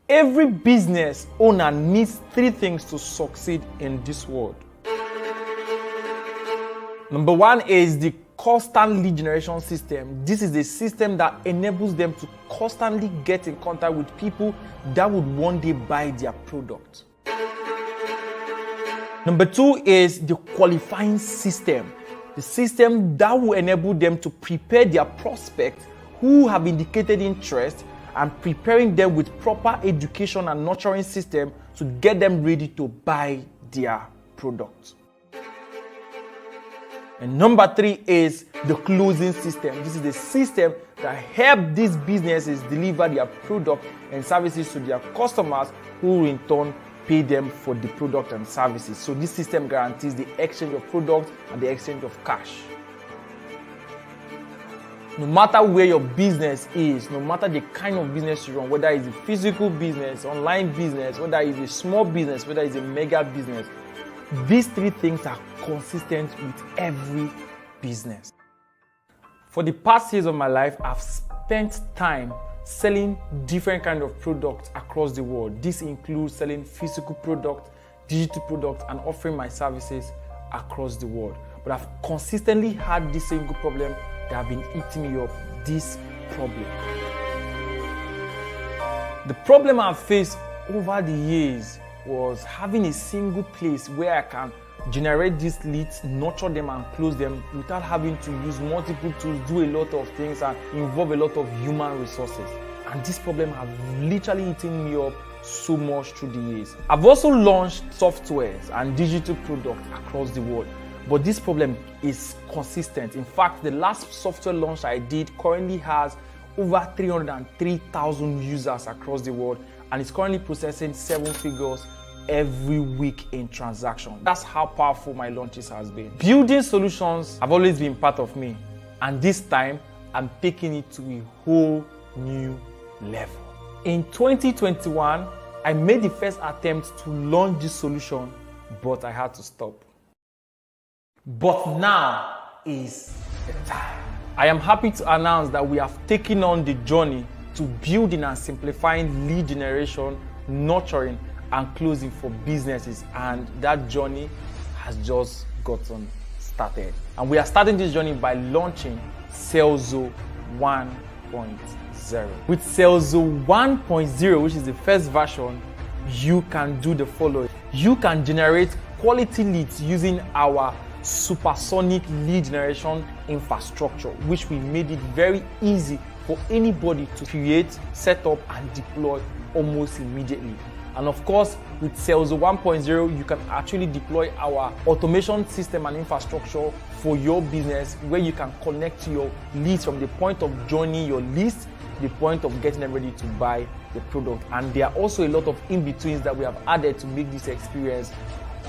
Every business owner needs three things to succeed in this world. Number one is the constant lead generation system. This is a system that enables them to constantly get in contact with people that would one day buy their product. Number two is the qualifying system. The system that will enable them to prepare their prospects who have indicated interest and preparing them with proper education and nurturing system to get them ready to buy their product. And number three is the closing system. This is the system that helps these businesses deliver their product and services to their customers, who in turn pay them for the product and services. So this system guarantees the exchange of products and the exchange of cash. No matter where your business is, no matter the kind of business you run, whether it's a physical business, online business, whether it's a small business, whether it's a mega business, these three things are consistent with every business. For the past years of my life, I've spent time selling different kinds of products across the world. This includes selling physical products, digital products, and offering my services across the world. But I've consistently had this single problem that have been eating me up, this problem. The problem I've faced over the years was having a single place where I can generate these leads, nurture them and close them without having to use multiple tools, do a lot of things and involve a lot of human resources. And this problem has literally eaten me up so much through the years. I've also launched softwares and digital products across the world, but this problem is consistent. In fact, the last software launch I did currently has over 303,000 users across the world, and it's currently processing 7 figures every week in transaction. That's how powerful my launches has been. Building solutions have always been part of me, and this time I'm taking it to a whole new level. In 2021, I made the first attempt to launch this solution, but I had to stop. But now is the time. I am happy to announce that we have taken on the journey to building and simplifying lead generation, nurturing, and closing for businesses, and that journey has just gotten started. And we are starting this journey by launching Serlzo 1.0. With Serlzo 1.0, which is the first version, you can do the following. You can generate quality leads using our supersonic lead generation infrastructure, which we made it very easy for anybody to create, set up, and deploy almost immediately. And of course, with Serlzo 1.0, you can actually deploy our automation system and infrastructure for your business, where you can connect to your leads from the point of joining your list to the point of getting them ready to buy the product. And there are also a lot of in-betweens that we have added to make this experience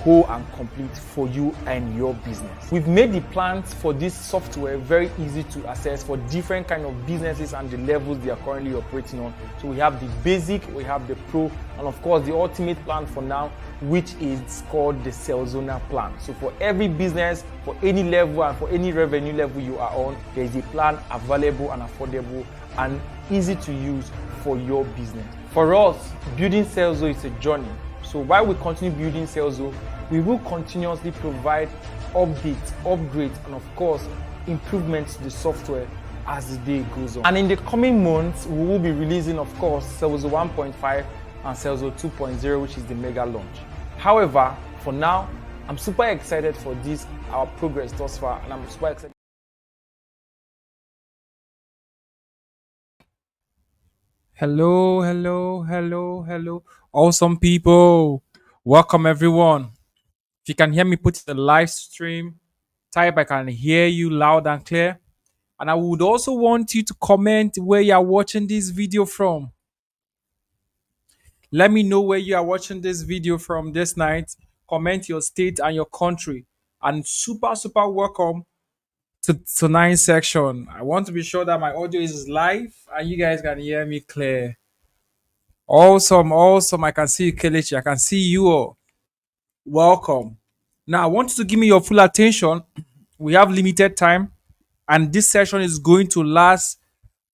whole and complete for you and your business. We've made the plans for this software very easy to access for different kind of businesses and the levels they are currently operating on. So we have the basic, we have the pro, and of course the ultimate plan for now, which is called the Serlzo plan. So for every business, for any level and for any revenue level you are on, there is a plan available and affordable and easy to use for your business. For us, building Serlzo is a journey. So while we continue building Serlzo, we will continuously provide updates, upgrades, and of course, improvements to the software as the day goes on. And in the coming months, we will be releasing, of course, Serlzo 1.5 and Serlzo 2.0, which is the mega launch. However, for now, I'm super excited for this, our progress thus far, and I'm super excited. Hello, hello, hello, hello. Awesome people. Welcome everyone. If you can hear me, put the live stream. Type I can hear you loud and clear. And I would also want you to comment where you are watching this video from. Let me know where you are watching this video from this night. Comment your state and your country. And super, super welcome to tonight's section. I want to be sure that my audio is live and you guys can hear me clear. Awesome, awesome. I can see you, Kelechi. I can see you all. Welcome. Now, I want you to give me your full attention. We have limited time, and this session is going to last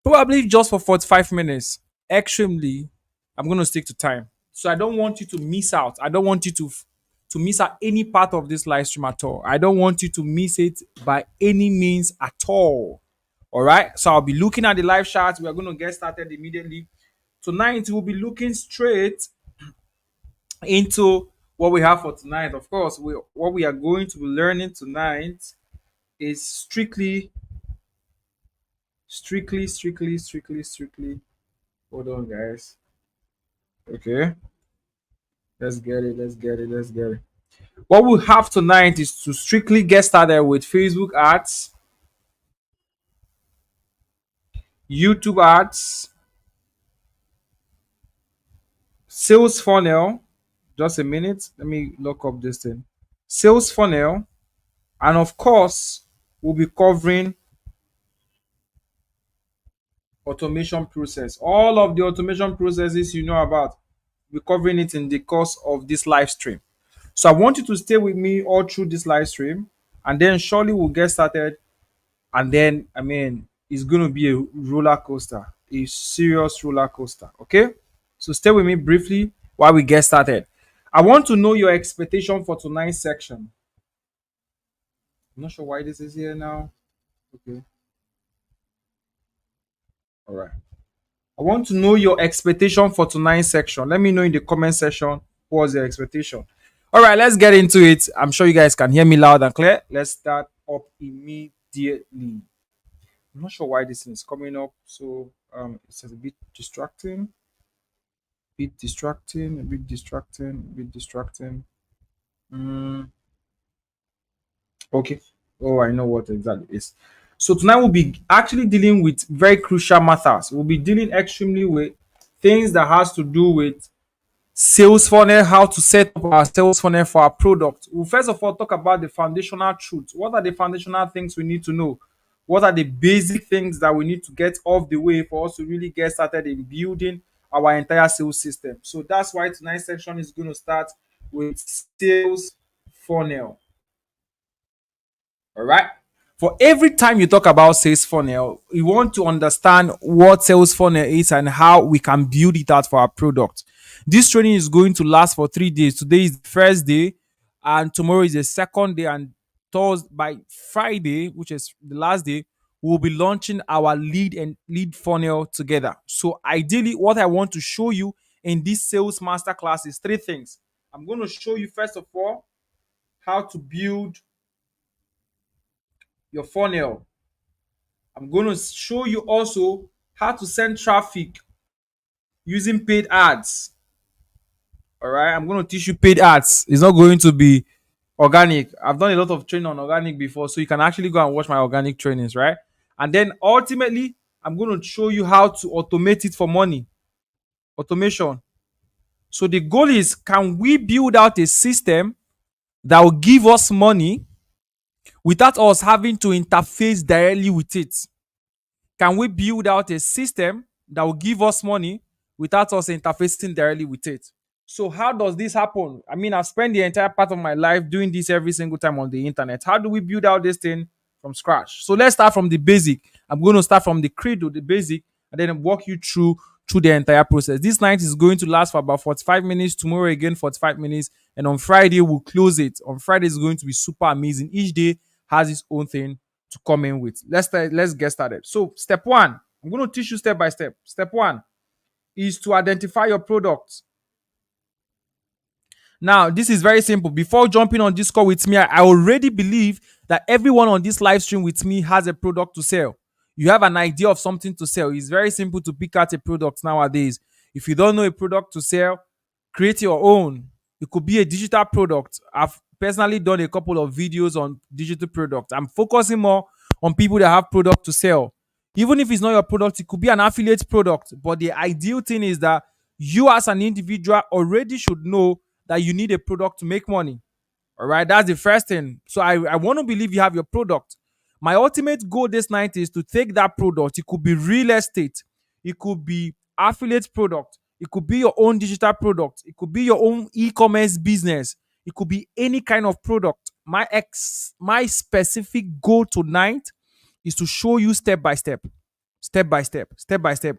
probably just for 45 minutes. Extremely, I'm going to stick to time. So I don't want you to miss out. I don't want you to miss out any part of this live stream at all. I don't want you to miss it by any means at all. All right. So I'll be looking at the live chat. We are going to get started immediately. Tonight we'll be looking straight into what we have for tonight. Of course, what we are going to be learning tonight is strictly. Hold on, guys. Okay, let's get it. What we have tonight is to strictly get started with Facebook ads, YouTube ads, sales funnel. Just a minute. Let me look up this thing. Sales funnel, and of course, we'll be covering automation process. All of the automation processes you know about, we're covering it in the course of this live stream. So I want you to stay with me all through this live stream, and then surely we'll get started. And then, I mean, it's going to be a roller coaster, a serious roller coaster. Okay. So stay with me briefly while we get started. I want to know your expectation for tonight's section. I'm not sure why this is here now. Okay. All right. I want to know your expectation for tonight's section. Let me know in the comment section what was your expectation. All right, let's get into it. I'm sure you guys can hear me loud and clear. Let's start up immediately. I'm not sure why this thing is coming up. So it's a bit distracting. A bit distracting. Mm, okay. Oh, I know what exactly it is. So tonight we'll be actually dealing with very crucial matters. We'll be dealing extremely with things that has to do with sales funnel, how to set up our sales funnel for our product. We'll first of all talk about the foundational truths. What are the foundational things we need to know? What are the basic things that we need to get off the way for us to really get started in building our entire sales system? So that's why tonight's section is going to start with sales funnel. All right. For every time you talk about sales funnel, you want to understand what sales funnel is and how we can build it out for our product. This training is going to last for 3 days. Today is the first day, and tomorrow is the second day, and Thursday by Friday, which is the last day, we'll be launching our lead funnel together. So ideally, what I want to show you in this sales masterclass is three things. I'm going to show you first of all how to build your funnel. I'm going to show you also how to send traffic using paid ads. All right, I'm going to teach you paid ads. It's not going to be organic. I've done a lot of training on organic before, so you can actually go and watch my organic trainings, right? And then ultimately, I'm going to show you how to automate it for money. Automation. So the goal is, can we build out a system that will give us money without us having to interface directly with it? Can we build out a system that will give us money without us interfacing directly with it? So how does this happen? I mean, I've spent the entire part of my life doing this every single time on the internet. How do we build out this thing from scratch? So let's start from the basic. I'm going to start from the cradle, the basic, and then walk you through the entire process. This night is going to last for about 45 minutes. Tomorrow again 45 minutes, and on Friday we'll close it. On Friday is going to be super amazing. Each day has its own thing to come in with. Let's get started. So step one, I'm going to teach you step by step. Step one is to identify your product. Now, this is very simple. Before jumping on this call with me, I already believe that everyone on this live stream with me has a product to sell. You have an idea of something to sell. It's very simple to pick out a product nowadays. If you don't know a product to sell, create your own. It could be a digital product. I've personally done a couple of videos on digital products. I'm focusing more on people that have product to sell. Even if it's not your product, it could be an affiliate product. But the ideal thing is that you as an individual already should know that you need a product to make money. All right, that's the first thing. So I want to believe you have your product. My ultimate goal this night is to take that product. It could be real estate, it could be affiliate product, it could be your own digital product, it could be your own e-commerce business, it could be any kind of product. My specific goal tonight is to show you step by step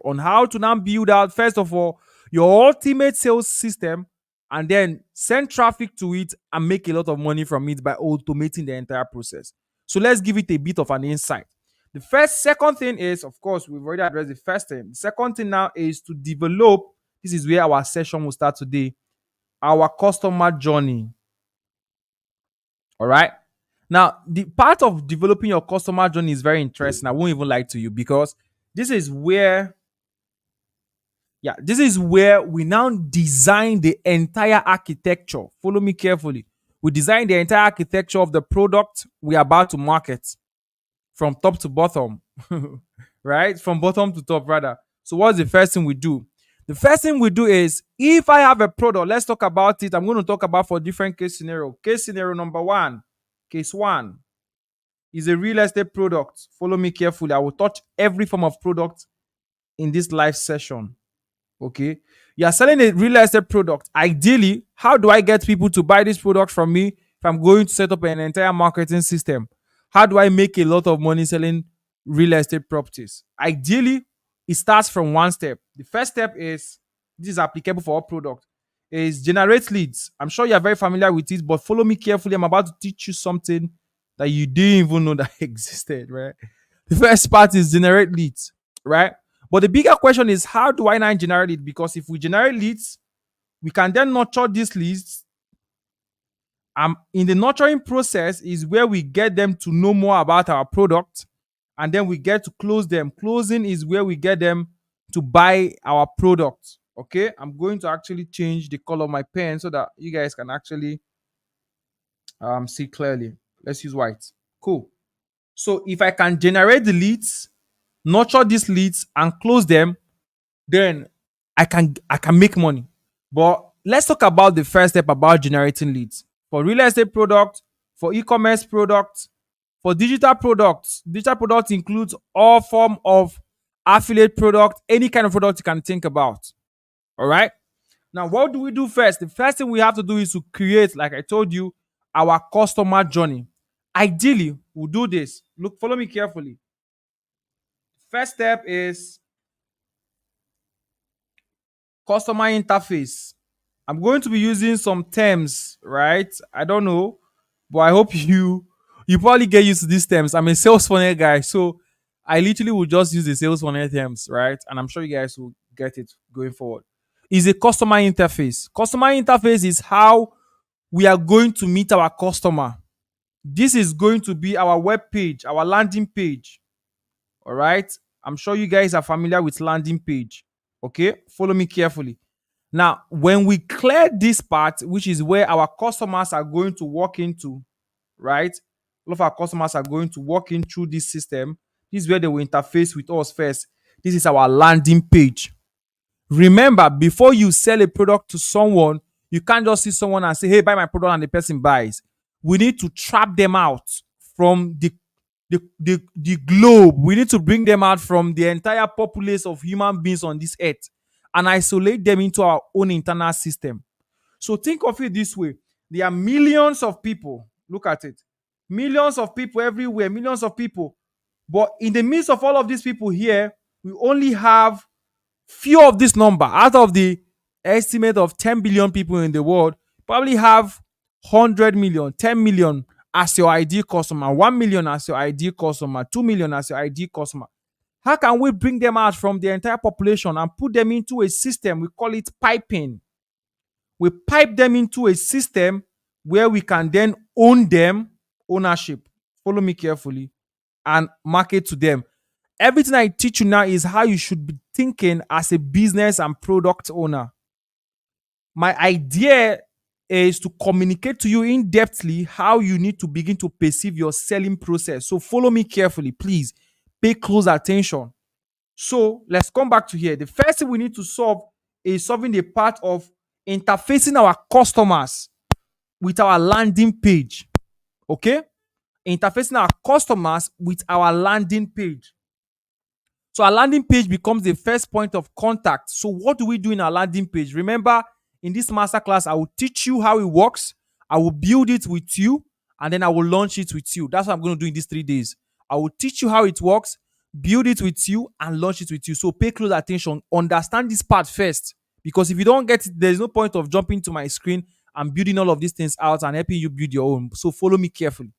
on how to now build out, first of all, your ultimate sales system, and then send traffic to it and make a lot of money from it by automating the entire process. So let's give it a bit of an insight. Second thing is, of course, we've already addressed the first thing. The second thing now is to develop. This is where our session will start today. Our customer journey. All right. Now, the part of developing your customer journey is very interesting. I won't even lie to you because this is where, this is where we now design the entire architecture. Follow me carefully. We design the entire architecture of the product we are about to market from top to bottom, right? From bottom to top, rather. So, what's the first thing we do? The first thing we do is, if I have a product, let's talk about it. I'm going to talk about for different case scenario. Case scenario number one, case one is a real estate product. Follow me carefully. I will touch every form of product in this live session. Okay. You are selling a real estate product. Ideally, how do I get people to buy this product from me if I'm going to set up an entire marketing system? How do I make a lot of money selling real estate properties? Ideally, it starts from one step. The first step is, this is applicable for all products, is generate leads. I'm sure you're very familiar with it, but follow me carefully. I'm about to teach you something that you didn't even know that existed, right? The first part is generate leads, right? But the bigger question is, how do I now generate leads? Because if we generate leads, we can then nurture these leads. In the nurturing process is where we get them to know more about our product, and then we get to close them. Closing is where we get them to buy our product. Okay, I'm going to actually change the color of my pen so that you guys can actually see clearly. Let's use white. Cool. So if I can generate the leads, nurture these leads, and close them, then I can make money. But let's talk about the first step about generating leads. For real estate product, for e-commerce products, for digital products. Digital products includes all form of affiliate product, any kind of product you can think about. All right. Now, what do we do first? The first thing we have to do is to create, like I told you, our customer journey. Ideally, we'll do this. Look, follow me carefully. First step is customer interface. I'm going to be using some terms, right? I don't know, but I hope you probably get used to these terms. I'm a sales funnel guy, so I literally will just use the sales funnel terms, right? And I'm sure you guys will get it going forward. Is a customer interface. Customer interface is how we are going to meet our customer. This is going to be our web page, our landing page. All right. I'm sure you guys are familiar with landing page. Okay. Follow me carefully. Now, when we clear this part, which is where our customers are going to walk into, right? All of our customers are going to walk in through this system. This is where they will interface with us first. This is our landing page. Remember, before you sell a product to someone, you can't just see someone and say, hey, buy my product, and the person buys. We need to trap them out from the globe. We need to bring them out from the entire populace of human beings on this earth and isolate them into our own internal system. So think of it this way. There are millions of people. Look at it. Millions of people everywhere, millions of people. But in the midst of all of these people here, we only have few of this number. Out of the estimate of 10 billion people in the world, probably have 100 million, 10 million as your ideal customer, 1 million as your ideal customer, 2 million as your ideal customer. How can we bring them out from the entire population and put them into a system? We call it piping. We pipe them into a system where we can then own them, ownership. Follow me carefully, and market to them. Everything I teach you now is how you should be thinking as a business and product owner. My idea is to communicate to you in depthly how you need to begin to perceive your selling process. So follow me carefully, please. Pay close attention. So let's come back to here. The first thing we need to solve is solving the part of interfacing our customers with our landing page. Okay? Interfacing our customers with our landing page. So our landing page becomes the first point of contact. So what do we do in our landing page? Remember, in this masterclass, I will teach you how it works. I will build it with you, and then I will launch it with you. That's what I'm going to do in these 3 days. I will teach you how it works, build it with you, and launch it with you. So pay close attention. Understand this part first Because if you don't get it, there's no point of jumping to my screen and building all of these things out and helping you build your own. So follow me carefully.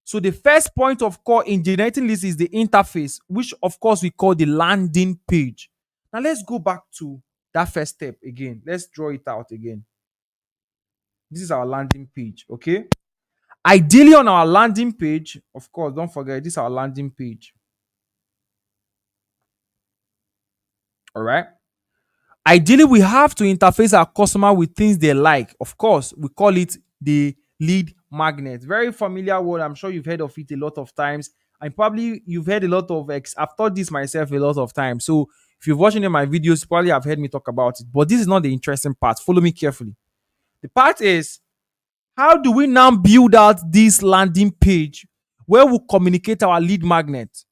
So the first point of call in generating lists is the interface, which of course we call the landing page. Now let's go back to that first step again. Let's draw it out again. This is our landing page, okay? Ideally on our landing page, of course, don't forget, this is our landing page. All right. Ideally, we have to interface our customer with things they like. Of course, we call it the lead magnet. Very familiar word. I'm sure you've heard of it a lot of times. And probably you've heard a lot of I've taught this myself a lot of times. So if you're watching in my videos, you probably have heard me talk about it. But this is not the interesting part. Follow me carefully. The part is, how do we now build out this landing page where we communicate our lead magnet?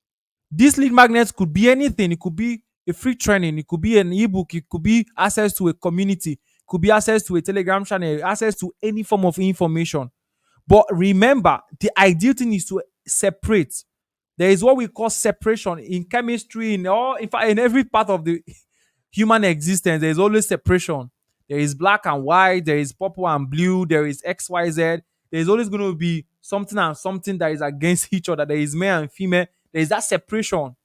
This lead magnet could be anything. It could be a free training. It could be an ebook. It could be access to a community. It could be access to a Telegram channel, access to any form of information. But remember, the ideal thing is to separate. There is what we call separation in chemistry, in fact, in every part of the human existence. There is always separation. There is black and white. There is purple and blue. There is XYZ. There is always going to be something and something that is against each other. There is male and female. There is that separation.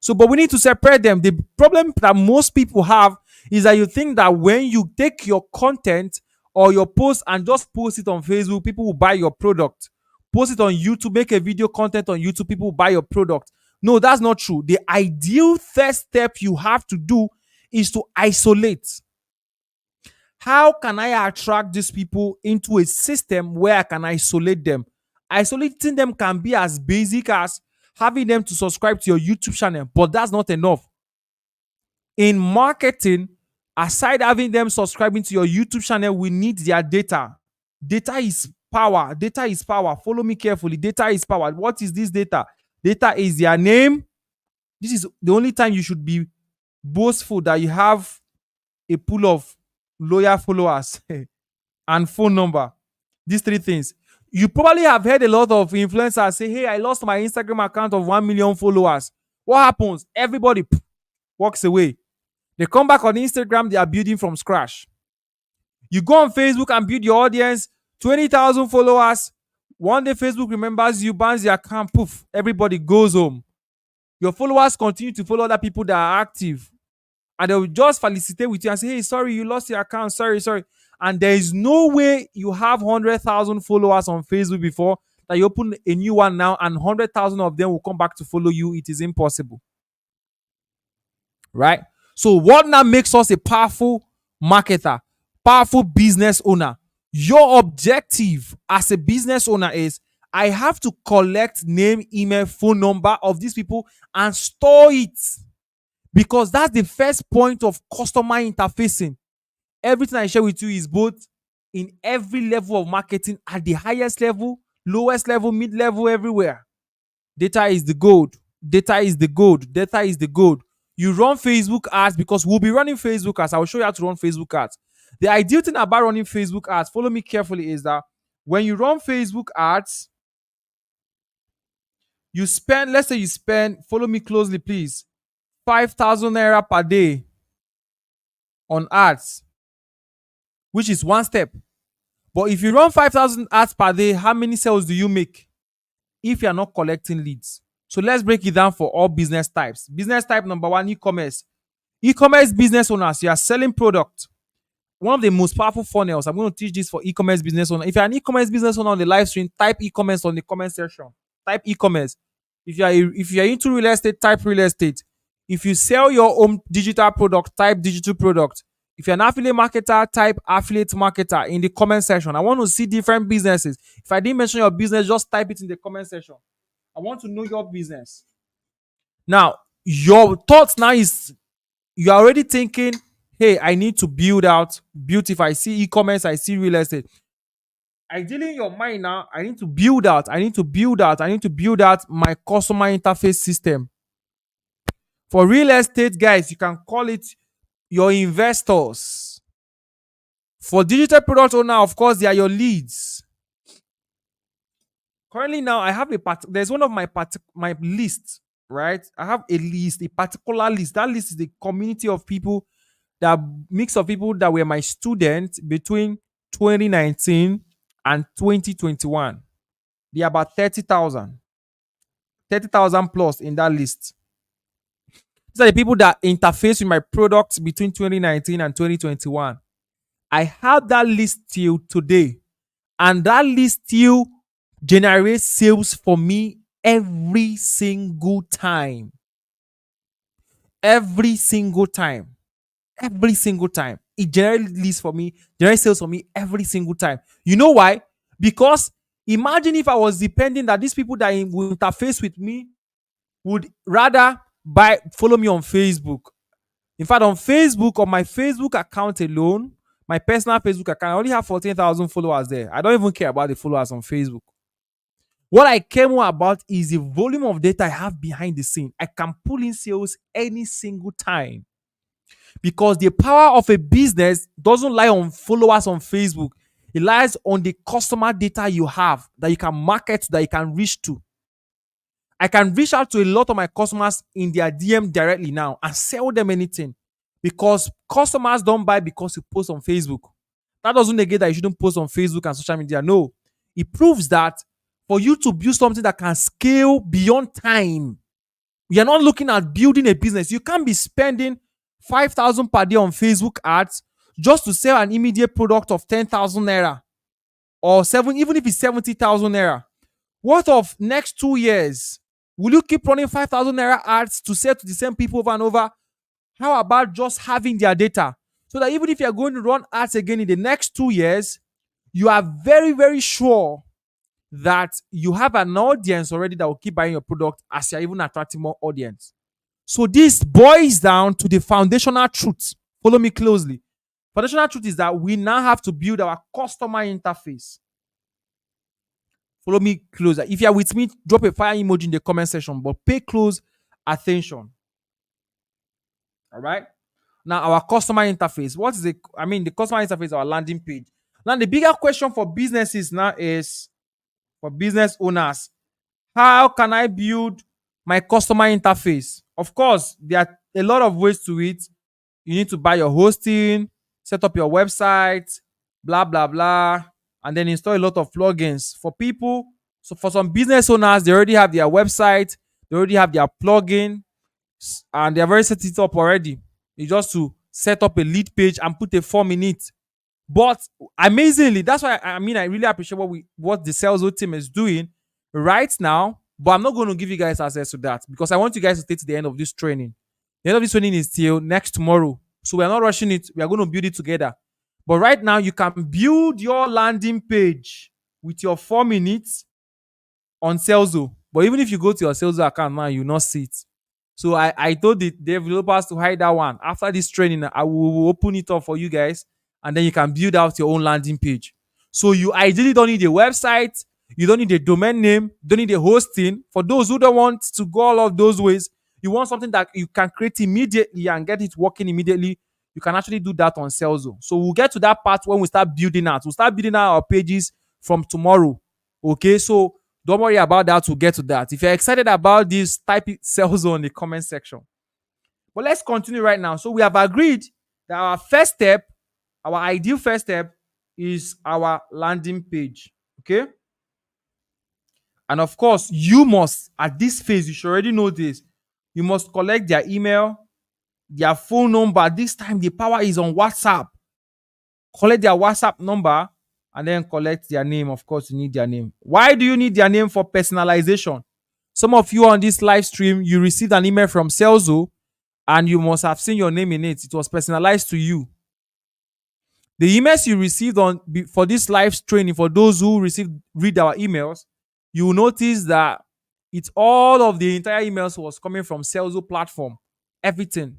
So, but we need to separate them. The problem that most people have is that you think that when you take your content or your post and just post it on Facebook, people will buy your product. Post it on YouTube, make a video content on YouTube, people will buy your product. No, that's not true. The ideal first step you have to do is to isolate. How can I attract these people into a system where I can isolate them? Isolating them can be as basic as having them to subscribe to your YouTube channel, but that's not enough. In marketing, aside having them subscribing to your YouTube channel, we need their data. Data is power. Data is power. Follow me carefully. Data is power. What is this data? Data is their name. This is the only time you should be boastful that you have a pool of loyal followers and phone number. These three things. You probably have heard a lot of influencers say, hey, I lost my Instagram account of 1 million followers. What happens? Everybody walks away. They come back on Instagram, they are building from scratch. You go on Facebook and build your audience, 20,000 followers. One day Facebook remembers you, bans your account, poof, everybody goes home. Your followers continue to follow other people that are active. And they will just felicitate with you and say, hey, sorry, you lost your account. Sorry. And there is no way you have 100,000 followers on Facebook before that you open a new one now and 100,000 of them will come back to follow you. It is impossible. Right? So what now makes us a powerful marketer, powerful business owner? Your objective as a business owner is, I have to collect name, email, phone number of these people and store it. Because that's the first point of customer interfacing. Everything I share with you is both in every level of marketing, at the highest level, lowest level, mid-level, everywhere. Data is the gold. Data is the gold. Data is the gold. You run Facebook ads because we'll be running Facebook ads. I will show you how to run Facebook ads. The ideal thing about running Facebook ads, follow me carefully, is that when you run Facebook ads, you spend, let's say you spend, follow me closely, please, 5,000 naira per day on ads, which is one step. But if you run 5,000 ads per day, how many sales do you make if you're not collecting leads? So let's break it down for all business types. Business type number one, e-commerce. E-commerce business owners, you are selling product. One of the most powerful funnels. I'm going to teach this for e-commerce business owner. If you're an e-commerce business owner on the live stream, type e-commerce on the comment section. Type e-commerce. If you're into real estate, type real estate. If you sell your own digital product, type digital product. If you're an affiliate marketer, type affiliate marketer in the comment section. I want to see different businesses. If I didn't mention your business, just type it in the comment section. I want to know your business. Now, your thoughts now is you're already thinking, hey, I need to build. If I see e-commerce, I see real estate. Ideally in your mind now, I need to build out my customer interface system. For real estate, guys, you can call it your investors. For digital product owner, of course, they are your leads. Currently now, I have there's one of my lists, right? I have a particular list. That list is the community of people The mix of people that were my students between 2019 and 2021. There are about 30,000 plus in that list. These are the people that interface with my products between 2019 and 2021. I have that list till today, and that list still generates sales for me every single time. Every single time. Every single time. It generates sales for me every single time. You know why? Because imagine if I was depending that these people that will interface with me would rather follow me on Facebook. In fact, on Facebook, on my Facebook account alone, my personal Facebook account, I only have 14,000 followers there. I don't even care about the followers on Facebook. What I care more about is the volume of data I have behind the scene. I can pull in sales any single time. Because the power of a business doesn't lie on followers on Facebook. It lies on the customer data you have that you can market, that you can reach to. I can reach out to a lot of my customers in their DM directly now and sell them anything. Because customers don't buy because you post on Facebook. That doesn't negate that you shouldn't post on Facebook and social media. No. It proves that for you to build something that can scale beyond time, you're not looking at building a business. You can't be spending 5,000 per day on Facebook ads just to sell an immediate product of 10,000 naira or even if it's 70,000 naira. What of next 2 years? Will you keep running 5,000 naira ads to sell to the same people over and over? How about just having their data so that even if you're going to run ads again in the next 2 years, you are very, very sure that you have an audience already that will keep buying your product as you're even attracting more audience. So this boils down to the foundational truth. Follow me closely. Foundational truth is that we now have to build our customer interface. Follow me closer. If you're with me, drop a fire emoji in the comment section, but pay close attention. All right. Now, our customer interface. The customer interface is our landing page. Now, the bigger question for businesses now is for business owners. How can I build my customer interface? Of course, there are a lot of ways to it. You need to buy your hosting, set up your website, blah, blah, blah, and then install a lot of plugins for people. So for some business owners, they already have their website, they already have their plugin, and they're very set it up already. You just to set up a lead page and put a form in it. But amazingly, that's why I really appreciate what the Serlzo team is doing right now. But I'm not going to give you guys access to that because I want you guys to stay to the end of this training. The end of this training is till next tomorrow. So we're not rushing it. We are going to build it together. But right now, you can build your landing page with your 4 minutes on Serlzo. But even if you go to your Serlzo account now, you will not see it. So I told the developers to hide that one. After this training, I will open it up for you guys. And then you can build out your own landing page. So you ideally don't need a website. You don't need a domain name. You don't need a hosting. For those who don't want to go all of those ways, you want something that you can create immediately and get it working immediately, you can actually do that on Serlzo. So we'll get to that part when we start building out. We'll start building out our pages from tomorrow. Okay, so don't worry about that. We'll get to that. If you're excited about this, type it Serlzo in the comment section. But let's continue right now. So we have agreed that our ideal first step is our landing page. Okay? And of course, you must, at this phase, you should already know this. You must collect their email, their phone number. This time, the power is on WhatsApp. Collect their WhatsApp number and then collect their name. Of course, you need their name. Why do you need their name? For personalization. Some of you on this live stream, you received an email from Serlzo and you must have seen your name in it. It was personalized to you. The emails you received for this live training, for those who read our emails, you will notice that it's all of the entire emails was coming from Serlzo platform. Everything.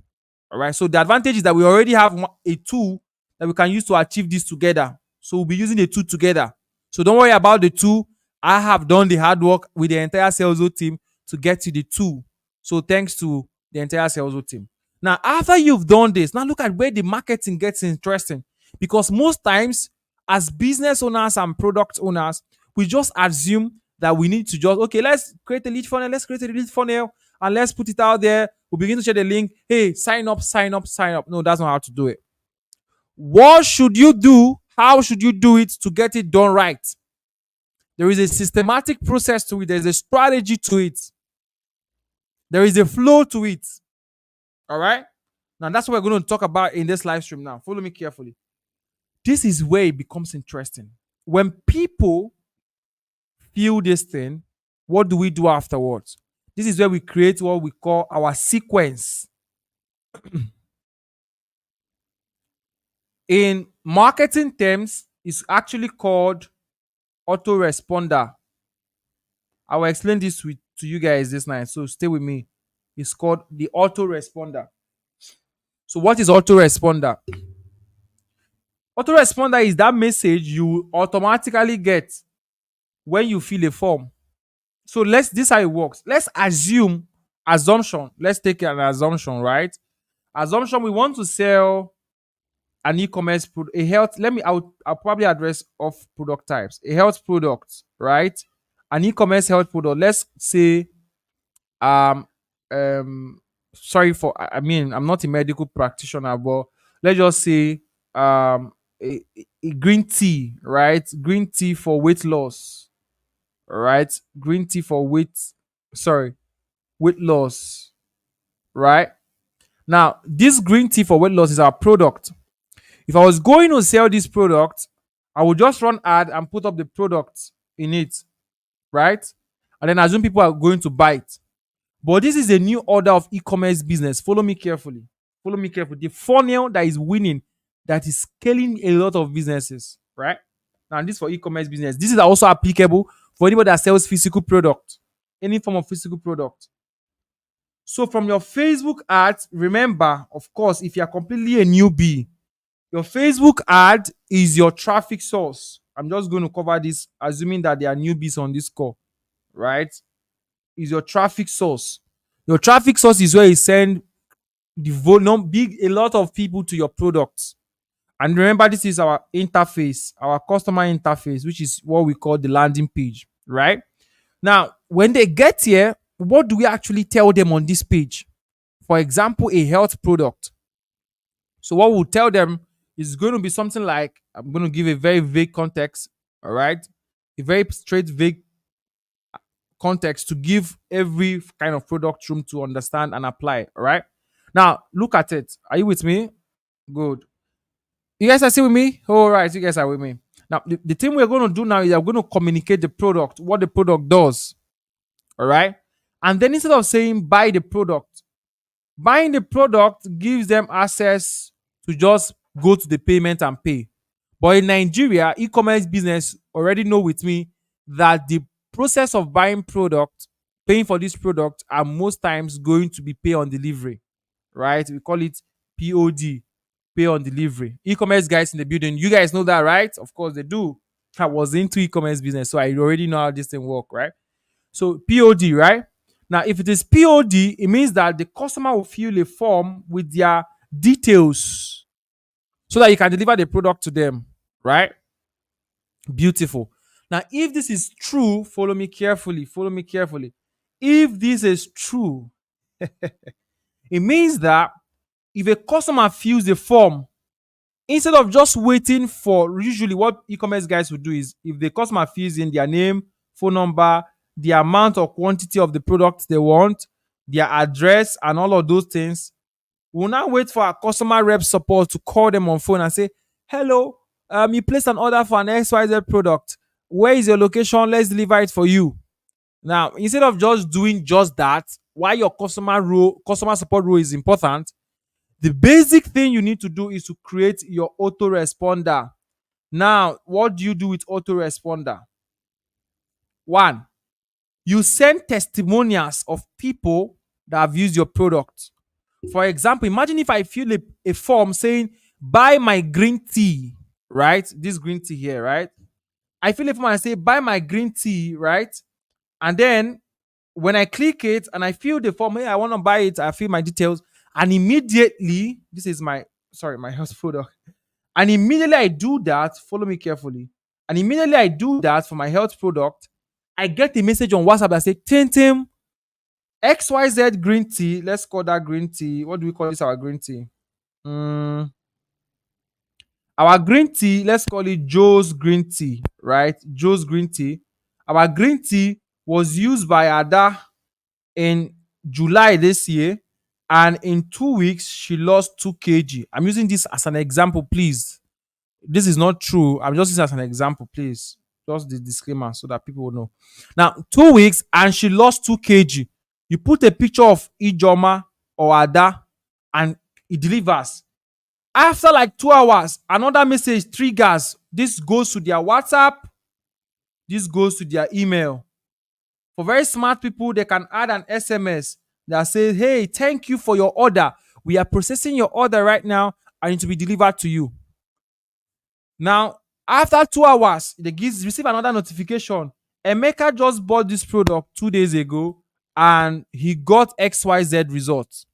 All right. So the advantage is that we already have a tool that we can use to achieve this together. So we'll be using the tool together. So don't worry about the tool. I have done the hard work with the entire Serlzo team to get to the tool. So thanks to the entire Serlzo team. Now, after you've done this, now look at where the marketing gets interesting. Because most times, as business owners and product owners, we just assume that we need to let's create a lead funnel. and let's put it out there. We begin to share the link. Hey, sign up, sign up, sign up. No, that's not how to do it. What should you do? How should you do it to get it done right? There is a systematic process to it. There's a strategy to it. There is a flow to it. All right. Now that's what we're going to talk about in this live stream now. Follow me carefully. This is where it becomes interesting. When people feel this thing, what do we do afterwards? This is where we create what we call our sequence. In marketing terms, it's actually called autoresponder. I will explain this to you guys this night, so stay with me. It's called the autoresponder. So what is autoresponder? Autoresponder is that message you automatically get when you fill a form. So this is how it works. Let's assumption. Let's take an assumption, right? Assumption, we want to sell an e-commerce product, a health. I'll probably address of product types. A health product, right? An e-commerce health product. Let's say, um, sorry for, I mean, I'm not a medical practitioner, but let's just say, a green tea, right? Green tea for weight loss, right? Green tea for weight loss, right? Now, this green tea for weight loss is our product. If I was going to sell this product, I would just run ad and put up the product in it, right? And then assume people are going to buy it. But this is a new order of e-commerce business. Follow me carefully. Follow me carefully. The funnel that is winning, that is scaling a lot of businesses, right? Now, this for e-commerce business. This is also applicable for anybody that sells physical product, any form of physical product. So from your Facebook ads, remember, of course, if you're completely a newbie, your Facebook ad is your traffic source. I'm just going to cover this, assuming that there are newbies on this call, right? Is your traffic source. Your traffic source is where you send a lot of people to your products. And remember, this is our interface, our customer interface, which is what we call the landing page, right? Now, when they get here, what do we actually tell them on this page? For example, a health product. So what we'll tell them is going to be something like, I'm going to give a very vague context, all right? A very straight, vague context to give every kind of product room to understand and apply, all right? Now, look at it. Are you with me? Good. You guys are still with me? All right, you guys are with me. Now, the thing we're going to do now is we're going to communicate the product, what the product does, all right? And then instead of saying buy the product, buying the product gives them access to just go to the payment and pay. But in Nigeria, e-commerce business already know with me that the process of buying product, paying for this product, are most times going to be pay on delivery, right? We call it POD, pay on delivery. E-commerce guys in the building, you guys know that, right? Of course they do. I was into e-commerce business, so I already know how this thing work, right? So POD, right? Now, if it is POD, it means that the customer will fill a form with their details so that you can deliver the product to them, right? Beautiful. Now, if this is true, follow me carefully. Follow me carefully. If this is true, it means that if a customer fills the form, instead of just waiting for, usually what e-commerce guys would do is, if the customer fills in their name, phone number, the amount or quantity of the product they want, their address, and all of those things, we'll now wait for our customer rep support to call them on phone and say, hello, you placed an order for an XYZ product. Where is your location? Let's deliver it for you. Now, instead of just doing just that, why your customer support role is important, the basic thing you need to do is to create your autoresponder. Now, what do you do with autoresponder? One, you send testimonials of people that have used your product. For example, imagine if I fill a form saying, buy my green tea, right? This green tea here, right? I fill a form and I say, buy my green tea, right? And then when I click it and I fill the form, hey, I want to buy it, I fill my details, and immediately, this is my health product. And immediately I do that, follow me carefully. And immediately I do that for my health product, I get a message on WhatsApp that says, Tim, XYZ green tea. Let's call that green tea. What do we call this? Our green tea. Mm, our green tea, let's call it Joe's green tea, right? Joe's green tea. Our green tea was used by Ada in July this year, and in 2 weeks, she lost 2 kg. I'm using this as an example, please. This is not true. I'm just using it as an example, please. Just the disclaimer so that people will know. Now, 2 weeks, and she lost 2 kg. You put a picture of Ijoma or Ada, and it delivers. After like 2 hours, another message triggers. This goes to their WhatsApp. This goes to their email. For very smart people, they can add an SMS that says, "Hey, thank you for your order. We are processing your order right now and it will be delivered to you." Now, after 2 hours, they receive another notification. Emeka just bought this product 2 days ago and he got XYZ results.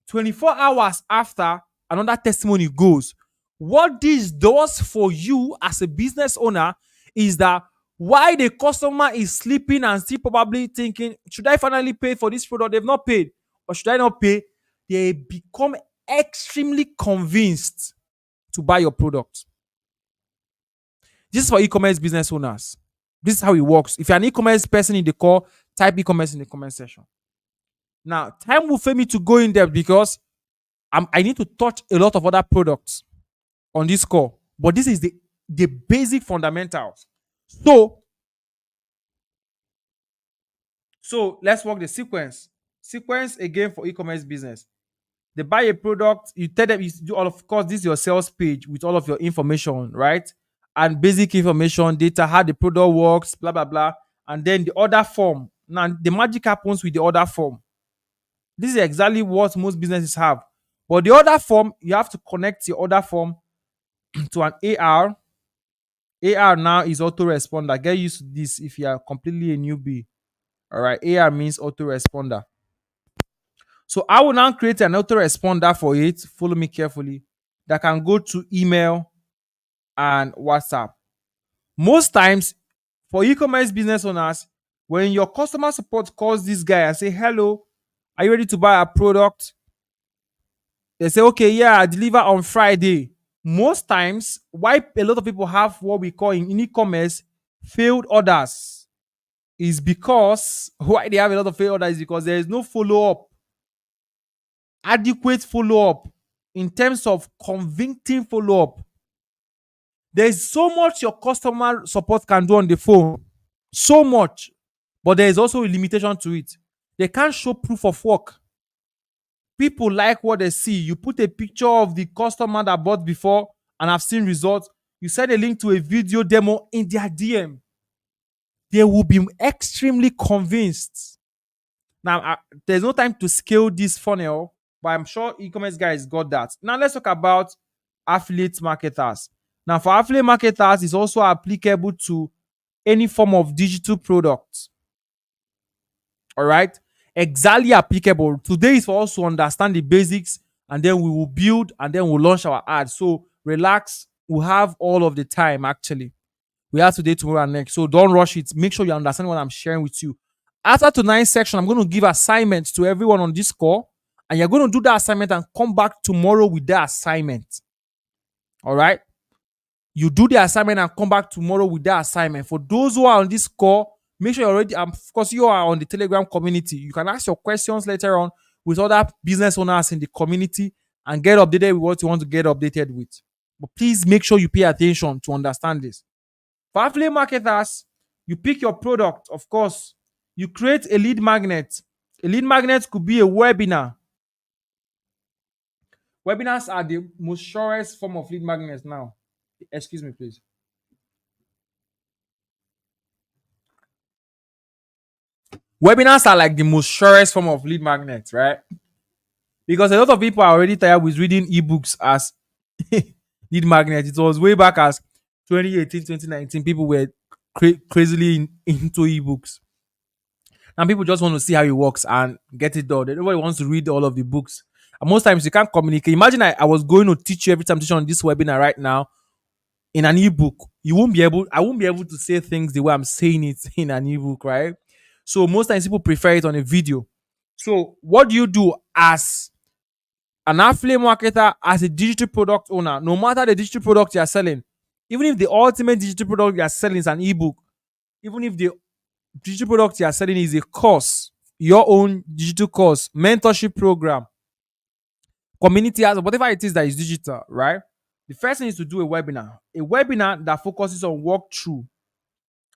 24 hours after, another testimony goes. What this does for you as a business owner is that while the customer is sleeping and still probably thinking, should I finally pay for this product? They've not paid. Or should I not pay? They become extremely convinced to buy your product. This is for e-commerce business owners. This is how it works. If you're an e-commerce person in the call, type e-commerce in the comment section. Now, time will fail me to go in depth because I need to touch a lot of other products on this call. But this is the basic fundamentals. So let's work the sequence. Sequence again for e-commerce business. They buy a product, you tell them, you do all of course, this is your sales page with all of your information, right? And basic information, data, how the product works, blah, blah, blah. And then the order form. Now, the magic happens with the order form. This is exactly what most businesses have. But the order form, you have to connect your order form to an AR. AR now is autoresponder. Get used to this if you are completely a newbie. All right. AR means autoresponder. So I will now create an autoresponder for it. Follow me carefully. That can go to email and WhatsApp. Most times, for e-commerce business owners, when your customer support calls this guy and say, "Hello, are you ready to buy a product?" They say, "Okay, yeah, I deliver on Friday." Most times, why a lot of people have what we call in e-commerce failed orders is because why they have a lot of failed orders is because there is no follow-up, adequate follow-up in terms of convincing follow-up. There is so much your customer support can do on the phone, so much, but there is also a limitation to it. They can't show proof of work. People like what they see. You put a picture of the customer that bought before and have seen results. You send a link to a video demo in their DM. They will be extremely convinced. Now, there's no time to scale this funnel, but I'm sure e-commerce guys got that. Now, let's talk about affiliate marketers. Now, for affiliate marketers, it's also applicable to any form of digital product. All right? Exactly applicable. Today is for us to understand the basics, and then we will build, and then we'll launch our ads. So relax. We'll have all of the time, actually. We have today, tomorrow, and next. So don't rush it. Make sure you understand what I'm sharing with you. After tonight's section, I'm going to give assignments to everyone on this call, and you're going to do that assignment and come back tomorrow with that assignment. All right? You do the assignment and come back tomorrow with that assignment. For those who are on this call, make sure you're ready. Of course, you are on the Telegram community. You can ask your questions later on with other business owners in the community and get updated with what you want to get updated with. But please make sure you pay attention to understand this. For affiliate marketers, you pick your product, of course. You create a lead magnet. A lead magnet could be a webinar. Webinars are the most surest form of lead magnets now. Excuse me, please. Webinars are like the most surest form of lead magnets, right? Because a lot of people are already tired with reading ebooks as lead magnets. It was way back as 2018, 2019. People were crazily into ebooks. And people just want to see how it works and get it done. Nobody wants to read all of the books. And most times you can't communicate. Imagine I was going to teach you every time teaching on this webinar right now in an ebook. I won't be able to say things the way I'm saying it in an ebook, right? So most times people prefer it on a video. So, what do you do as an affiliate marketer, as a digital product owner? No matter the digital product you are selling, even if the ultimate digital product you are selling is an ebook, even if the digital product you are selling is a course, your own digital course, mentorship program, community as whatever it is that is digital, right? The first thing is to do a webinar that focuses on walkthrough,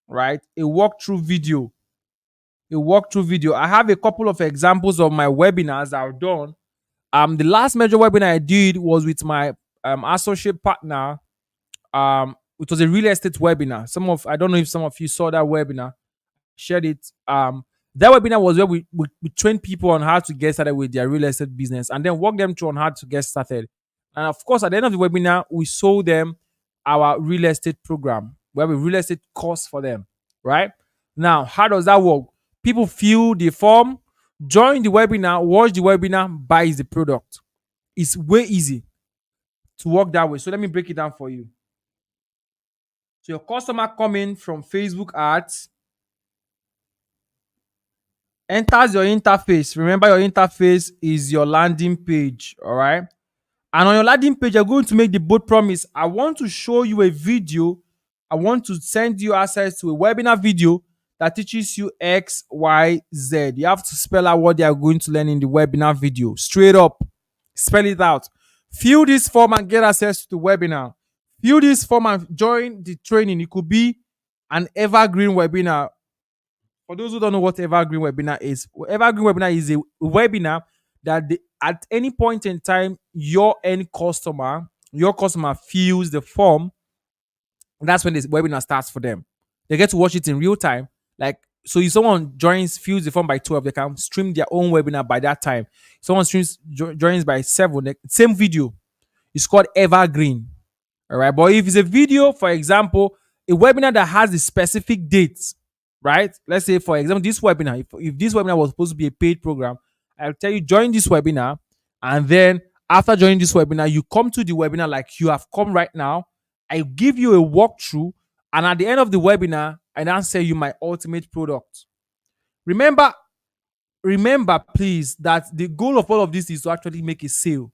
right? A walkthrough video. I have a couple of examples of my webinars that I've done. The last major webinar I did was with my associate partner. It was a real estate webinar. I don't know if some of you saw that webinar, shared it. That webinar was where we train people on how to get started with their real estate business and then walk them through on how to get started. And of course, at the end of the webinar, we sold them our real estate program. We have a real estate course for them, right? Now, how does that work? People fill the form, join the webinar, watch the webinar, buys the product. It's way easy to work that way. So let me break it down for you. So your customer coming from Facebook ads enters your interface. Remember, your interface is your landing page. All right. And on your landing page, you're going to make the bold promise. I want to show you a video. I want to send you access to a webinar video that teaches you X, Y, Z. You have to spell out what they are going to learn in the webinar video. Straight up. Spell it out. Fill this form and get access to the webinar. Fill this form and join the training. It could be an evergreen webinar. For those who don't know what evergreen webinar is, evergreen webinar is a webinar that at any point in time, your customer fills the form. That's when this webinar starts for them. They get to watch it in real time. Like, so if someone fills the form by 12, they can stream their own webinar by that time. Someone joins by 7, same video. It's called evergreen. All right. But if it's a video, for example, a webinar that has a specific dates, right? Let's say, for example, this webinar, if this webinar was supposed to be a paid program, I'll tell you, join this webinar. And then after joining this webinar, you come to the webinar like you have come right now. I give you a walkthrough. And at the end of the webinar, I now sell you my ultimate product. Remember, please, that the goal of all of this is to actually make a sale.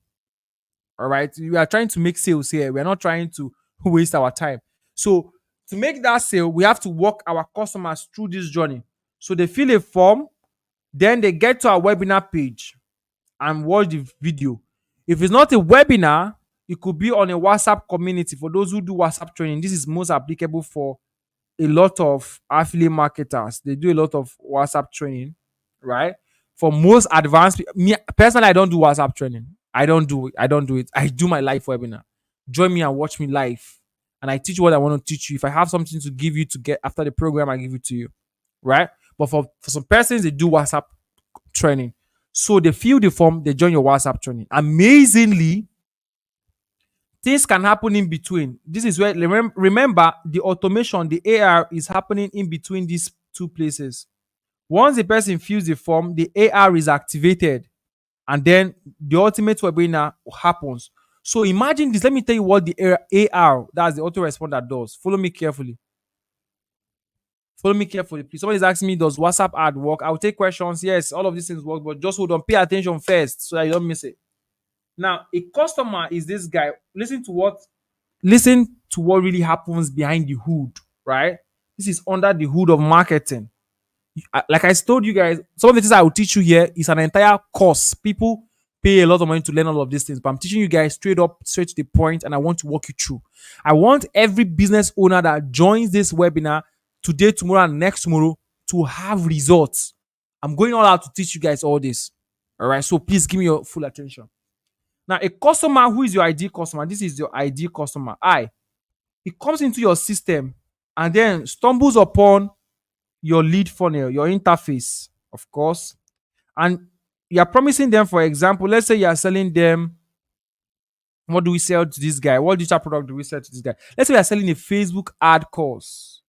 All right. We are trying to make sales here. We are not trying to waste our time. So to make that sale, we have to walk our customers through this journey. So they fill a form, then they get to our webinar page and watch the video. If it's not a webinar, it could be on a WhatsApp community. For those who do WhatsApp training, this is most applicable for a lot of affiliate marketers. They do a lot of WhatsApp training, right? For most advanced, me personally, I don't do WhatsApp training. I don't do it. I do my live webinar. Join me and watch me live. And I teach what I want to teach you. If I have something to give you to get after the program, I give it to you. Right? But for some persons, they do WhatsApp training. So they fill the form, they join your WhatsApp training. Amazingly, things can happen in between. This is where, remember, the automation, the AR is happening in between these two places. Once the person fills the form, the AR is activated. And then the ultimate webinar happens. So imagine this. Let me tell you what the AR, that's the autoresponder, does. Follow me carefully. Please. Someone is asking me, does WhatsApp ad work? I'll take questions. Yes, all of these things work, but just hold on. Pay attention first so that you don't miss it. Now, a customer is this guy. Listen to what really happens behind the hood, right? This is under the hood of marketing. Like I told you guys, some of the things I will teach you here is an entire course. People pay a lot of money to learn all of these things, but I'm teaching you guys straight to the point, and I want to walk you through. I want every business owner that joins this webinar today, tomorrow, and next tomorrow to have results. I'm going all out to teach you guys all this. All right, so please give me your full attention. Now, a customer who is your ideal customer, this is your ideal customer. He comes into your system and then stumbles upon your lead funnel, your interface, of course. And you're promising them, for example, let's say you're selling them, what do we sell to this guy? What digital product do we sell to this guy? Let's say you're selling a Facebook ad course.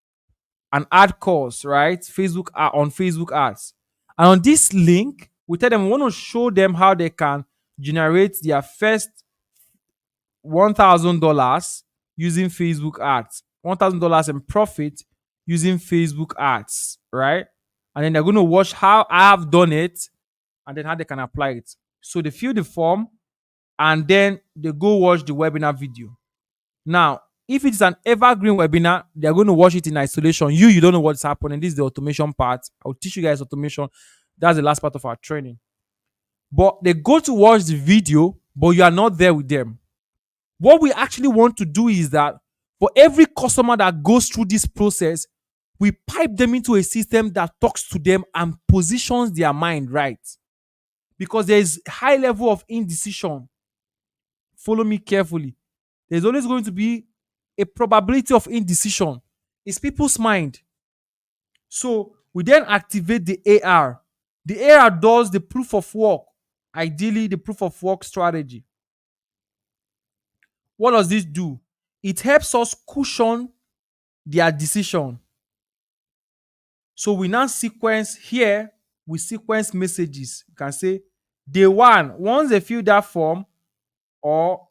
An ad course, right? On Facebook ads. And on this link, we tell them we want to show them how they can generate their first $1,000 using Facebook ads. $1,000 in profit using Facebook ads, right? And then they're going to watch how I have done it. and then how they can apply it. So they fill the form and then they go watch the webinar video. Now, if it's an evergreen webinar, they're going to watch it in isolation. You don't know what's happening. This is the automation part. I'll teach you guys automation. That's the last part of our training. But they go to watch the video, but you are not there with them. What we actually want to do is that for every customer that goes through this process, we pipe them into a system that talks to them and positions their mind right. Because there is high level of indecision. Follow me carefully. There's always going to be a probability of indecision. It's people's mind. So we then activate the AR. The AR does the proof of work, ideally the proof of work strategy. What does this do? It helps us cushion their decision. So we now sequence here, we sequence messages. You can say day one, once they fill that form, or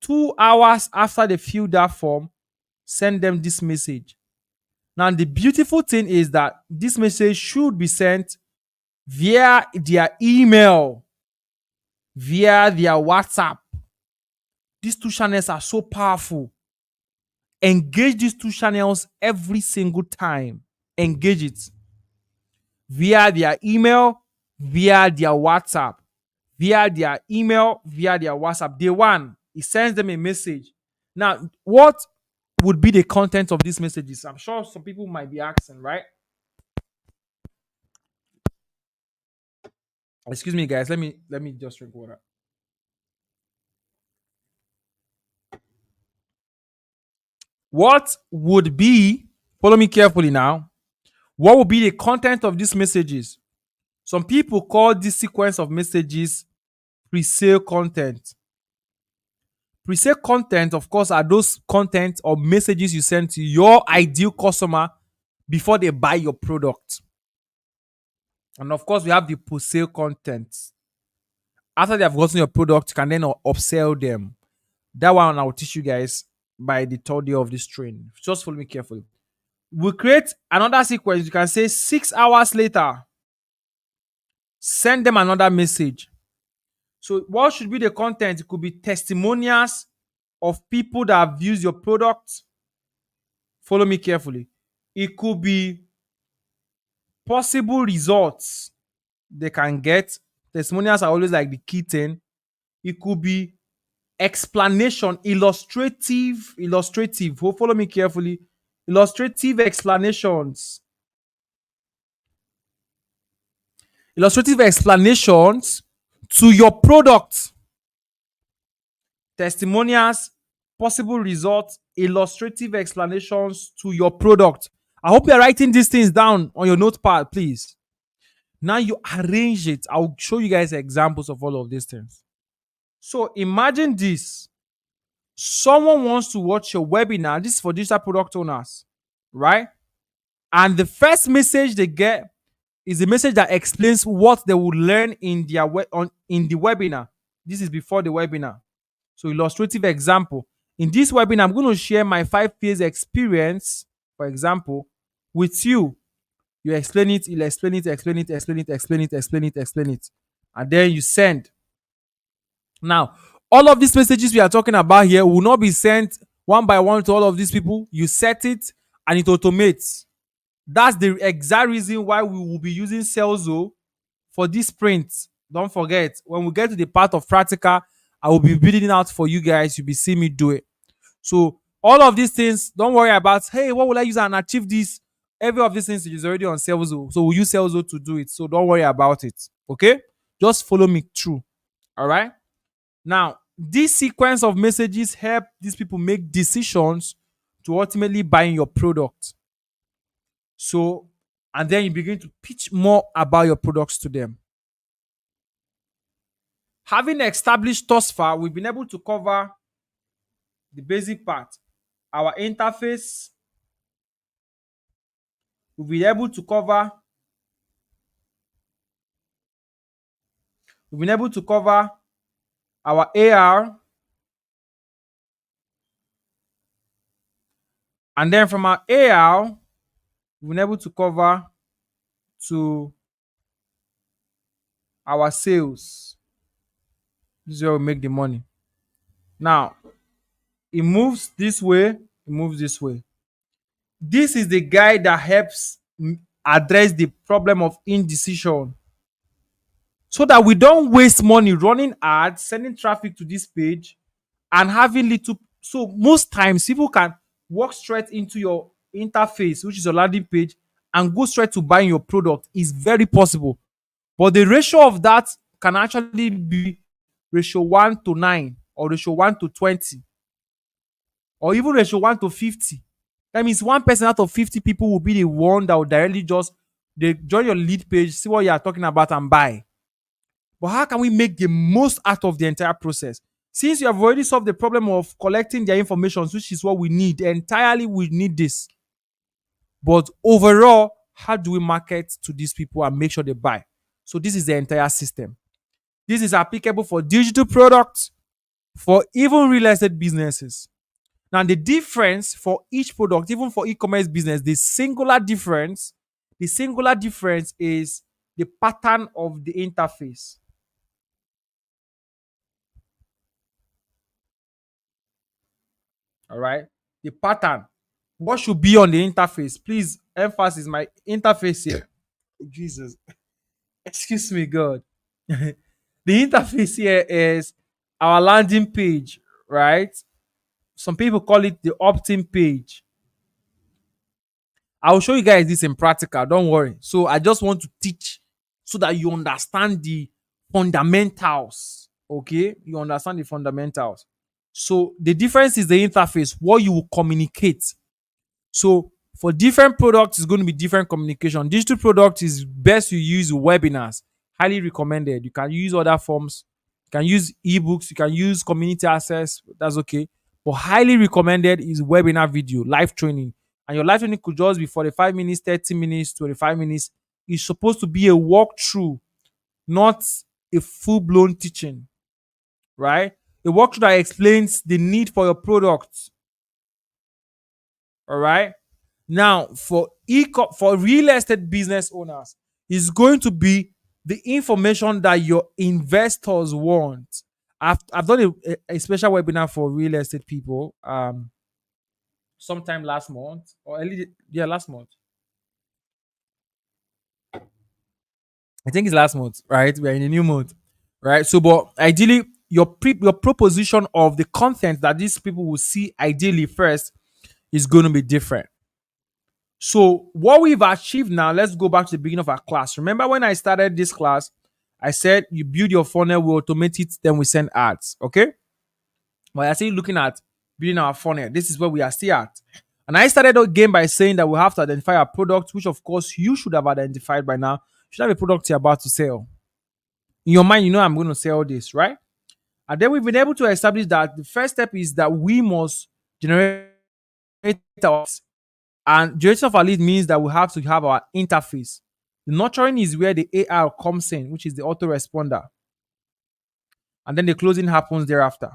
2 hours after they fill that form, send them this message. Now, the beautiful thing is that this message should be sent via their email, via their WhatsApp. These two channels are so powerful. Engage these two channels every single time. Engage it via their email, via their WhatsApp, via their email, via their WhatsApp. Day one, it sends them a message. Now, what would be the content of these messages? I'm sure some people might be asking, right? Excuse me, guys. Let me just drink water. What would be, follow me carefully now, what would be the content of these messages? Some people call this sequence of messages pre-sale content. Pre-sale content, of course, are those content or messages you send to your ideal customer before they buy your product. And of course, we have the post-sale content. After they have gotten your product, you can then upsell them. That one I'll teach you guys by the third day of this training. Just follow me carefully. We create another sequence. You can say 6 hours later, send them another message. So what should be the content? It could be testimonials of people that have used your product. Follow me carefully. It could be possible results they can get. Testimonials are always like the key thing. It could be explanation, illustrative. Follow me carefully. Illustrative explanations. Illustrative explanations to your product. Testimonials, possible results, illustrative explanations to your product. I hope you're writing these things down on your notepad, please. Now you arrange it. I'll show you guys examples of all of these things. So imagine this. Someone wants to watch your webinar. This is for digital product owners, right? And the first message they get is a message that explains what they will learn in their in the webinar. This is before the webinar. So illustrative example. In this webinar, I'm going to share my 5 P's experience, for example, with you. You explain it, you'll explain it, explain it, explain it, explain it, explain it, explain it. And then you send. Now, all of these messages we are talking about here will not be sent one by one to all of these people. You set it and it automates. That's the exact reason why we will be using Serlzo for this sprint. Don't forget, when we get to the part of practical, I will be building it out for you guys. You'll be seeing me do it. So all of these things, don't worry about, hey, what will I use and achieve this? Every of these things is already on Serlzo. So we'll use Serlzo to do it. So don't worry about it. Okay? Just follow me through. All right? Now, this sequence of messages help these people make decisions to ultimately buying your product. So, and then you begin to pitch more about your products to them. Having established thus far, we've been able to cover the basic part. Our interface. We've been able to cover our AR. And then from our AR, we've been able to cover to our sales. This is where we make the money. Now, it moves this way, it moves this way. This is the guy that helps address the problem of indecision so that we don't waste money running ads, sending traffic to this page, and having little. So, most times, people can walk straight into your interface, which is your landing page, and go straight to buying your product. Is very possible. But the ratio of that can actually be ratio 1 to 9 or ratio 1 to 20 or even ratio 1 to 50. That means one person out of 50 people will be the one that will directly just they join your lead page, see what you are talking about, and buy. But how can we make the most out of the entire process? Since you have already solved the problem of collecting their information, which is what we need, entirely we need this. But overall, how do we market to these people and make sure they buy? So this is the entire system. This is applicable for digital products, for even real estate businesses. Now, the difference for each product, even for e-commerce business, the singular difference is the pattern of the interface. All right. The pattern. What should be on the interface? Please, emphasis my interface here. Jesus. Excuse me, God. The interface here is our landing page, right? Some people call it the opt-in page. I will show you guys this in practical. Don't worry. So I just want to teach so that you understand the fundamentals. Okay, you understand the fundamentals. So the difference is the interface, what you will communicate. So for different products, it's going to be different communication. Digital product is best you use webinars. Highly recommended. You can use other forms. You can use ebooks. You can use community access. That's okay. But highly recommended is webinar video, live training. And your live training could just be 45 minutes, 30 minutes, 25 minutes. It's supposed to be a walkthrough, not a full-blown teaching, right? A walkthrough that explains the need for your product. All right. Now, for real estate business owners, it's going to be the information that your investors want. I've done a special webinar for real estate people sometime last month or last month. I think it's last month, right? We're in a new month, right? So, but ideally, your proposition of the content that these people will see ideally first is going to be different. So, what we've achieved now, let's go back to the beginning of our class. Remember when I started this class, I said you build your funnel, we automate it, then we send ads. Okay? But I still looking at building our funnel. This is where we are still at. And I started again by saying that we have to identify our product, which of course you should have identified by now. You should have a product you're about to sell. In your mind, you know I'm going to sell this, right? And then we've been able to establish that the first step is that we must generate our, and generation of our lead means that we have to have our interface. The nurturing is where the AI comes in, which is the autoresponder. And then the closing happens thereafter.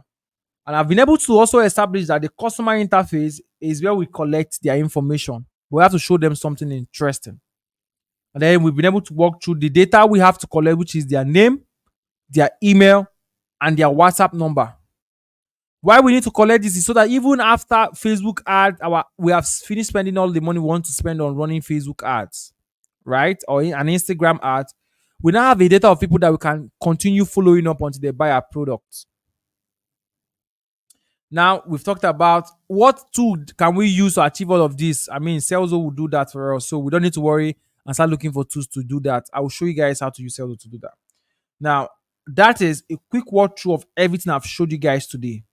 And I've been able to also establish that the customer interface is where we collect their information. We have to show them something interesting. And then we've been able to walk through the data we have to collect, which is their name, their email, and their WhatsApp number. Why we need to collect this is so that even after Facebook ads, we have finished spending all the money we want to spend on running Facebook ads, right? Or an Instagram ad. We now have a data of people that we can continue following up until they buy our products. Now, we've talked about what tool can we use to achieve all of this. I mean, Serlzo will do that for us, so we don't need to worry and start looking for tools to do that. I will show you guys how to use Serlzo to do that. Now, that is a quick walkthrough of everything I've showed you guys today.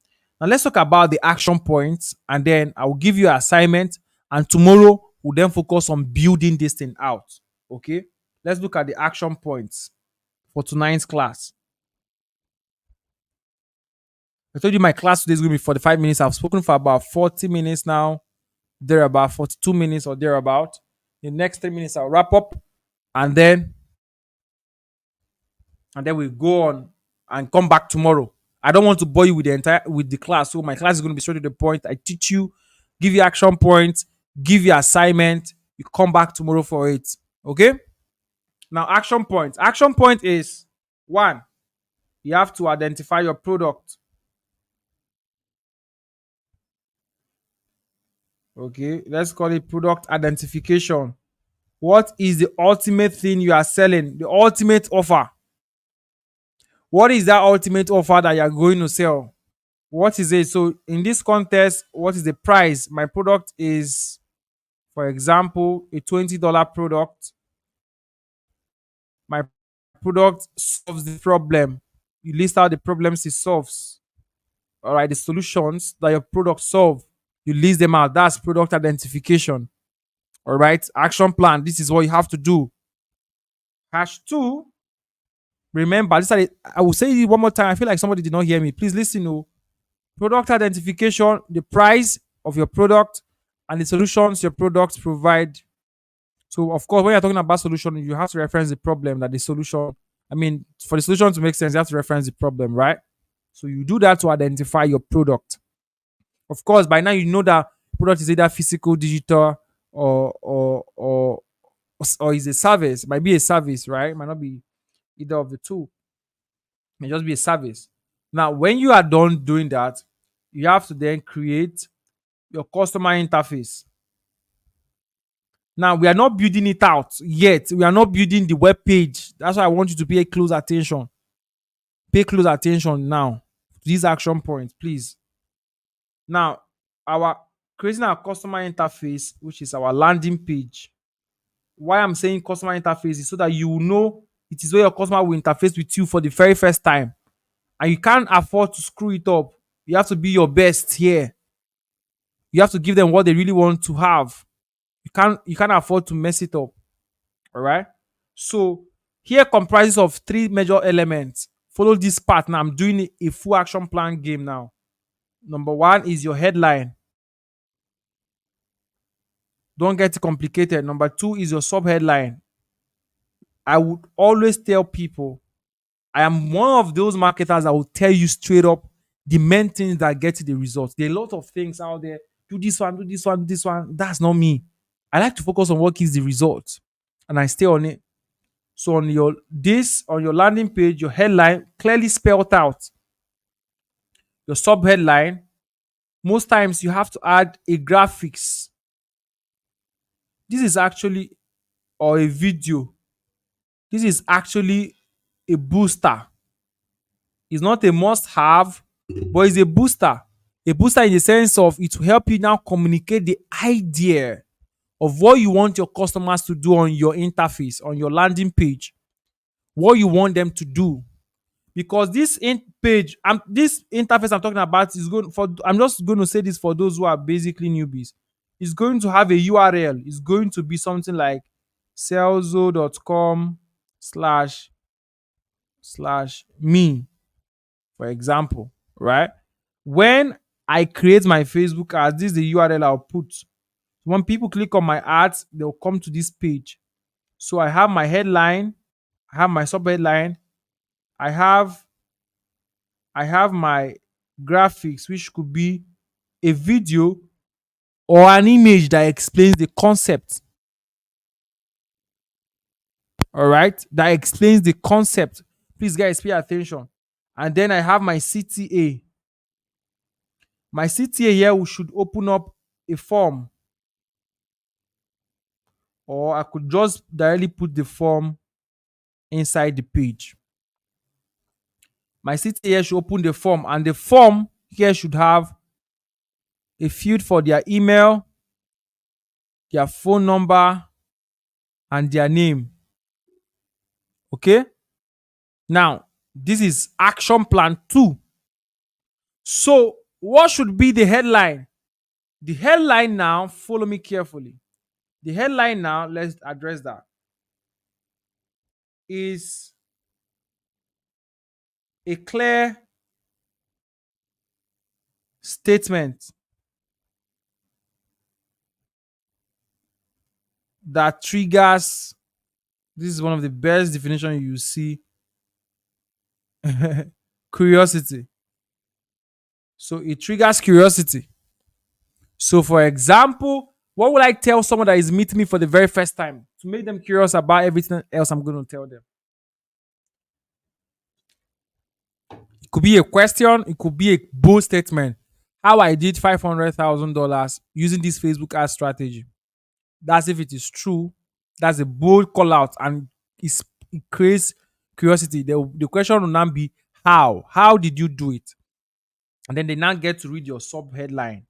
Now, let's talk about the action points, and then I will give you an assignment, and tomorrow we'll then focus on building this thing out. Okay? Let's look at the action points for tonight's class. I told you my class today is going to be 45 minutes. I've spoken for about 40 minutes now. There about 42 minutes or thereabout. The next 3 minutes I'll wrap up, and then we'll go on and come back tomorrow. I don't want to bore you with the class, so my class is going to be straight to the point. I teach you, give you action points, give you assignment. You come back tomorrow for it. Okay? Now, action point. Action point is One, you have to identify your product. Okay, let's call it product identification. What is the ultimate thing you are selling? The ultimate offer. What is that ultimate offer that you are going to sell? What is it? So, in this context, what is the price? My product is, for example, a $20 product. My product solves the problem. You list out the problems it solves. All right, the solutions that your product solve. You list them out. That's product identification. All right, action plan. This is what you have to do. Hash two. Remember, I will say it one more time. I feel like somebody did not hear me. Please listen. Oh, product identification, the price of your product, and the solutions your products provide. So, of course, when you're talking about solution, you have to reference the problem that the solution. I mean, for the solution to make sense, you have to reference the problem, right? So you do that to identify your product. Of course, by now you know that product is either physical, digital, or or or or is a service. It might be a service, right? It might not be either of the two. It may just be a service. Now, when you are done doing that, you have to then create your customer interface. Now, we are not building it out yet. We are not building the web page. That's why I want you to pay close attention. Pay close attention now to these action points, please. Now, our creating our customer interface, which is our landing page. Why I'm saying customer interface is so that you will know it is where your customer will interface with you for the very first time. And you can't afford to screw it up. You have to be your best here. You have to give them what they really want to have. You can't afford to mess it up. All right. So here comprises of three major elements. Follow this part. Now I'm doing a full action plan game now. Number one is your headline. Don't get it complicated. Number two is your sub headline. I would always tell people I am one of those marketers that will tell you straight up the main things that get you the results. There are a lot of things out there. Do this one, do this one, do this one. That's not me. I like to focus on what gives the results, and I stay on it. So on your landing page, your headline clearly spelled out. Your sub headline. Most times you have to add a graphics. This is actually or a video. This is actually a booster. It's not a must-have, but it's a booster. A booster in the sense of it will help you now communicate the idea of what you want your customers to do on your interface, on your landing page, what you want them to do. Because this this interface I'm talking about is going for. I'm just going to say this for those who are basically newbies. It's going to have a URL. It's going to be something like serlzo.com slash me, for example, right? When I create my Facebook ads, this is the URL I'll put. When people click on my ads, they'll come to this page. So I have my headline, I have my sub headline, I have my graphics, which could be a video or an image that explains the concept. All right, that explains the concept. Please, guys, pay attention. And then I have my CTA. My CTA here should open up a form, or I could just directly put the form inside the page. My CTA here should open the form, and the form here should have a field for their email, their phone number, and their name. Okay? Now, this is action plan 2. So, what should be the headline? The headline now, follow me carefully. The headline now, let's address that, is a clear statement that triggers. This is one of the best definitions you see. Curiosity. So it triggers curiosity. So, for example, what would I tell someone that is meeting me for the very first time to make them curious about everything else I'm going to tell them? It could be a question, it could be a bold statement. How I did $500,000 using this Facebook ad strategy. That's if it is true. That's a bold call out, and it creates curiosity. The question will now be how? How did you do it? And then they now get to read your sub headline.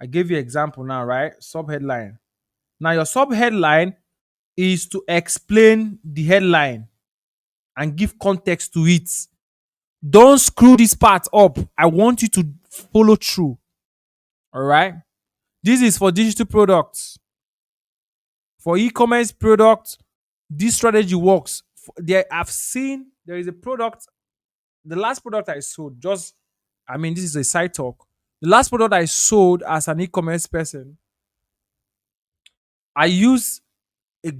I gave you example now, right? Sub headline. Now your sub headline is to explain the headline and give context to it. Don't screw this part up. I want you to follow through. All right. This is for digital products. For e-commerce products, this strategy works. There, I've seen there is a product. The last product I sold, this is a side talk. The last product I sold as an e-commerce person, I used a,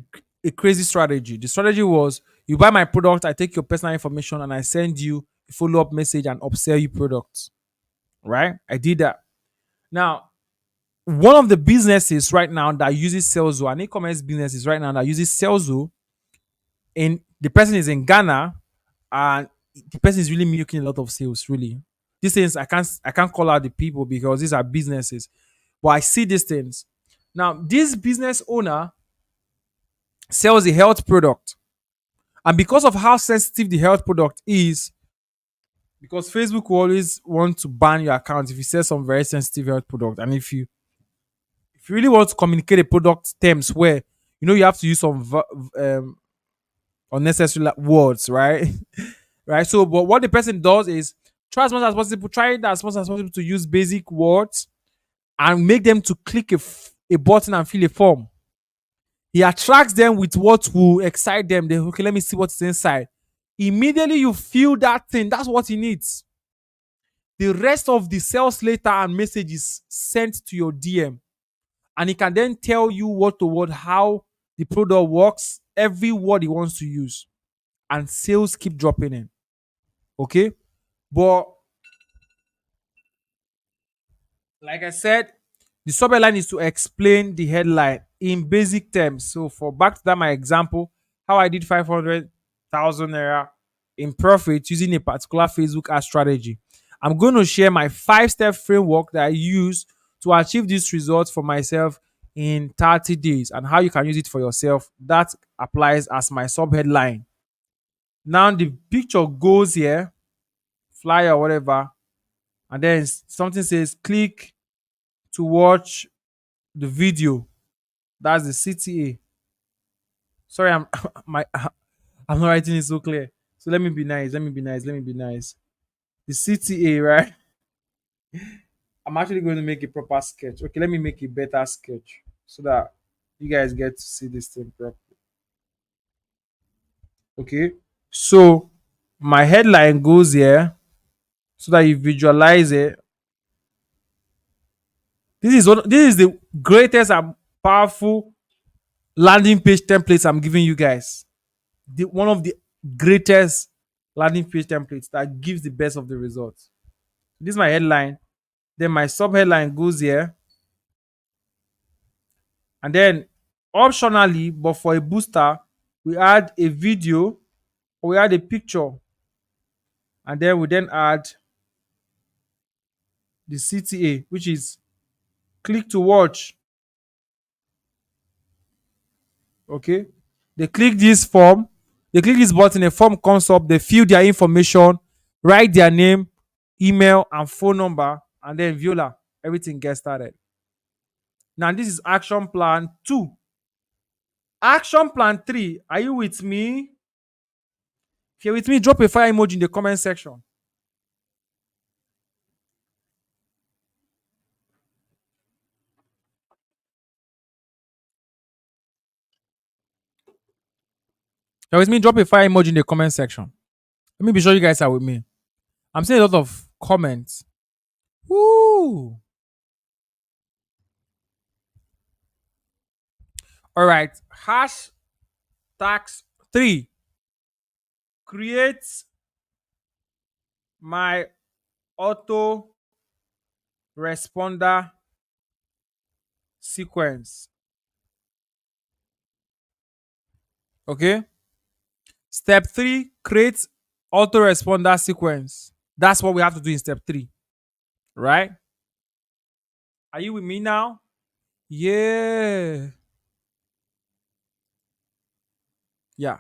a crazy strategy. The strategy was you buy my product, I take your personal information, and I send you a follow-up message and upsell you products. Right? I did that. Now, one of the businesses right now that uses Serlzo, an e-commerce business is right now that uses Serlzo, and the person is in Ghana, and the person is really making a lot of sales. Really, these things I can't call out the people because these are businesses, but I see these things. Now, this business owner sells a health product, and because of how sensitive the health product is, because Facebook will always want to ban your account if you sell some very sensitive health product, and if you really want to communicate a product terms where you have to use some unnecessary words, right? Right. So, but what the person does is try as much as possible, try it as much as possible to use basic words and make them to click a button and fill a form. He attracts them with what will excite them. They okay, let me see what's inside. Immediately you feel that thing. That's what he needs. The rest of the sales letter and message is sent to your DM, and he can then tell you word to word how the product works, every word he wants to use, and sales keep dropping in. Okay, but like I said, the subheadline is to explain the headline in basic terms. So for back to that, my example, how I did 500,000 naira in profit using a particular Facebook ad strategy. I'm going to share my 5-step framework that I use to achieve these results for myself in 30 days and how you can use it for yourself. That applies as my subheadline. Now the picture goes here, flyer or whatever, and then something says click to watch the video. That's the CTA. Sorry, I'm I'm not writing it so clear. So let me be nice. Let me be nice. Let me be nice. The CTA, right? I'm actually going to make a proper sketch. Okay, let me make a better sketch so that you guys get to see this thing properly. Okay. So my headline goes here so that you visualize it. This is the greatest and powerful landing page templates I'm giving you guys. One of the greatest landing page templates that gives the best of the results. This is my headline. Then my sub headline goes here. And then optionally, but for a booster, we add a video or we add a picture. And then we then add the CTA, which is click to watch. Okay. They click this form, they click this button, a form comes up, they fill their information, write their name, email, and phone number, and then Viola, everything gets started. Now, this is action plan 2. Action plan 3. Are you with me? If you're with me, drop a fire emoji in the comment section. If you're with me, drop a fire emoji in the comment section. Let me be sure you guys are with me. I'm seeing a lot of comments. Woo! All right. Hash tax 3. Create my auto responder sequence. Okay. Step 3, create autoresponder sequence. That's what we have to do in step 3, right? Are you with me now? Yeah. Yeah.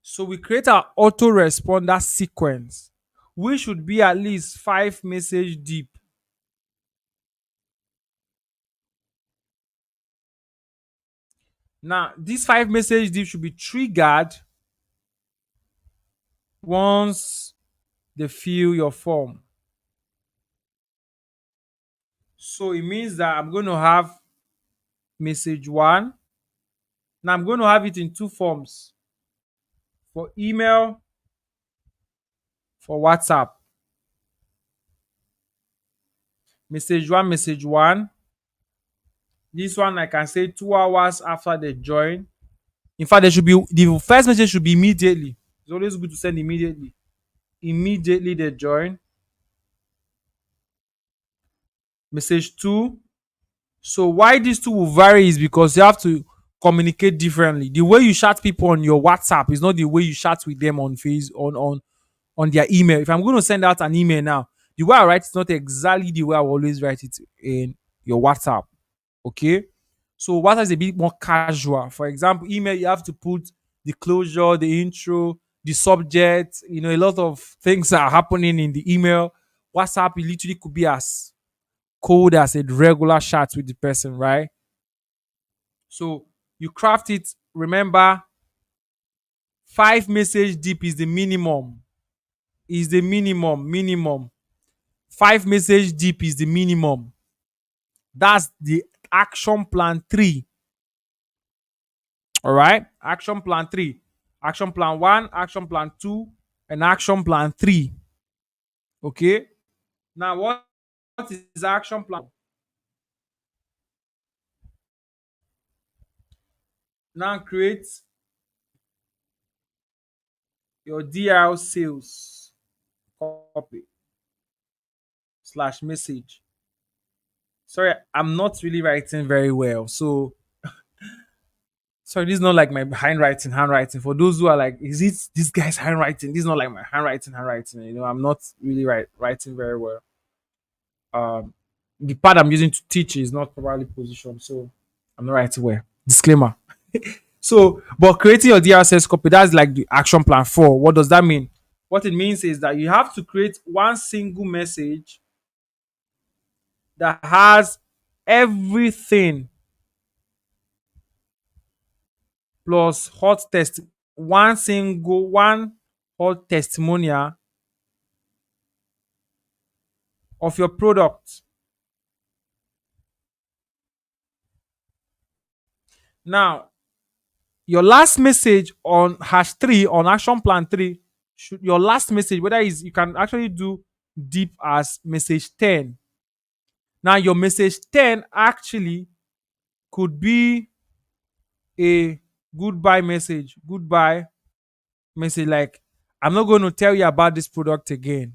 So we create our autoresponder sequence. We should be at least 5 message deep. Now, this 5 message deep should be triggered once they fill your form. So it means that I'm going to have message one. Now I'm going to have it in two forms, for email, for WhatsApp. Message one, message one. This one I can say 2 hours after they join. In fact, there should be the first message should be immediately. It's always good to send immediately. Immediately they join. Message two. So why these two will vary is because you have to communicate differently. The way you chat people on your WhatsApp is not the way you chat with them on face on their email. If I'm going to send out an email now, the way I write is not exactly the way I will always write it in your WhatsApp. Okay. So WhatsApp is a bit more casual. For example, email, you have to put the closure, the intro, the subject, a lot of things are happening in the email. WhatsApp, it literally could be as cold as a regular chat with the person, right? So you craft it. Remember, 5 message deep is the minimum. Is the minimum. 5 message deep is the minimum. That's the action plan 3. All right. Action plan 3. Action plan 1, action plan 2, and action plan 3. Okay. Now, what is action plan? Now, create your DL sales copy slash message. Sorry, I'm not really writing very well. So, sorry, this is not like my handwriting. For those who are like, is it this guy's handwriting? This is not like my handwriting. I'm not really writing very well. The pad I'm using to teach is not properly positioned, so I'm not writing well. Disclaimer. So, but creating your DRSS copy, that's like the action plan 4. What does that mean? What it means is that you have to create one single message that has everything plus one hot testimonial of your product. Now, your last message on #3 on action plan 3, your last message, whether is you can actually do deep as message 10. Now, your message 10 actually could be a goodbye message. Goodbye message, like, I'm not going to tell you about this product again.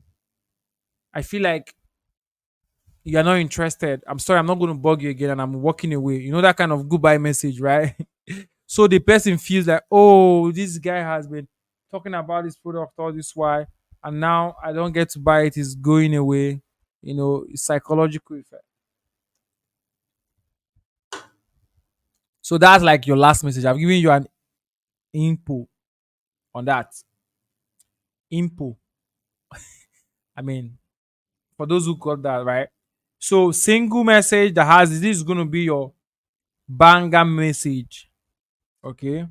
I feel like you're not interested. I'm sorry, I'm not going to bug you again, and I'm walking away. That kind of goodbye message, right? So the person feels like, oh, this guy has been talking about this product all this while, and now I don't get to buy it. It's going away. It's psychological effect. So that's like your last message. I've given you an info on that. Info. I mean, for those who got that, right? So single message that has this is going to be your banger message. Okay.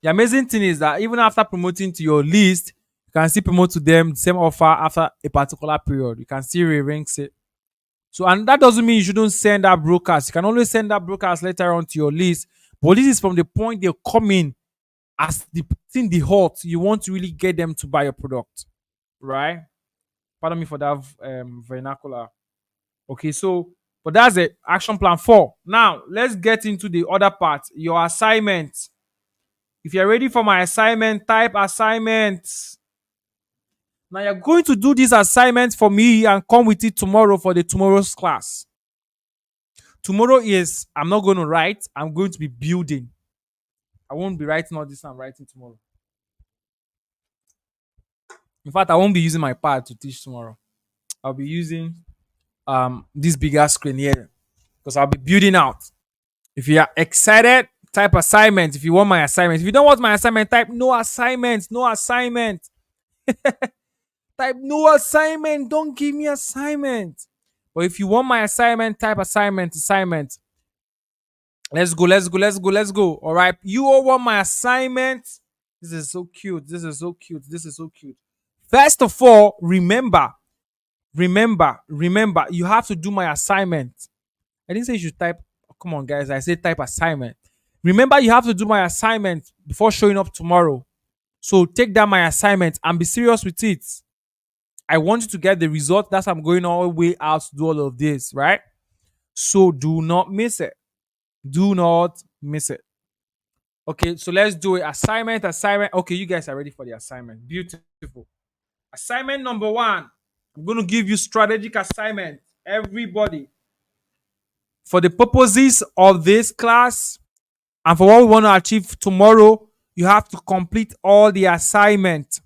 The amazing thing is that even after promoting to your list, you can still promote to them the same offer after a particular period. You can still re-rank it. So, and that doesn't mean you shouldn't send out brokers. You can always send out brokers later on to your list. But this is from the point they come in as the thing the hot. You want to really get them to buy your product, right? Pardon me for that vernacular. Okay, so but that's the action plan 4. Now let's get into the other part. Your assignment. If you're ready for my assignment, type assignment. Now you're going to do this assignment for me and come with it tomorrow for the tomorrow's class. Tomorrow is, I'm not going to write, I'm going to be building. I won't be writing all this, I'm writing tomorrow. In fact, I won't be using my pad to teach tomorrow. I'll be using this bigger screen here because I'll be building out. If you are excited, type assignment. If you want my assignment, if you don't want my assignment, type no assignment. No assignment. Type no assignment. Don't give me assignment. But if you want my assignment, type assignment. Assignment. Let's go. Let's go. Let's go. Let's go. All right. You all want my assignment? This is so cute. This is so cute. This is so cute. First of all, remember, you have to do my assignment. I didn't say you should type. Come on, guys. I said type assignment. Remember, you have to do my assignment before showing up tomorrow. So take down my assignment and be serious with it. I want you to get the result. That's why I'm going all the way out to do all of this, right? So do not miss it. Do not miss it. Okay, so let's do it. Assignment. Okay, you guys are ready for the assignment. Beautiful. Assignment number one. I'm going to give you strategic assignment. Everybody. For the purposes of this class and for what we want to achieve tomorrow, you have to complete all the assignment.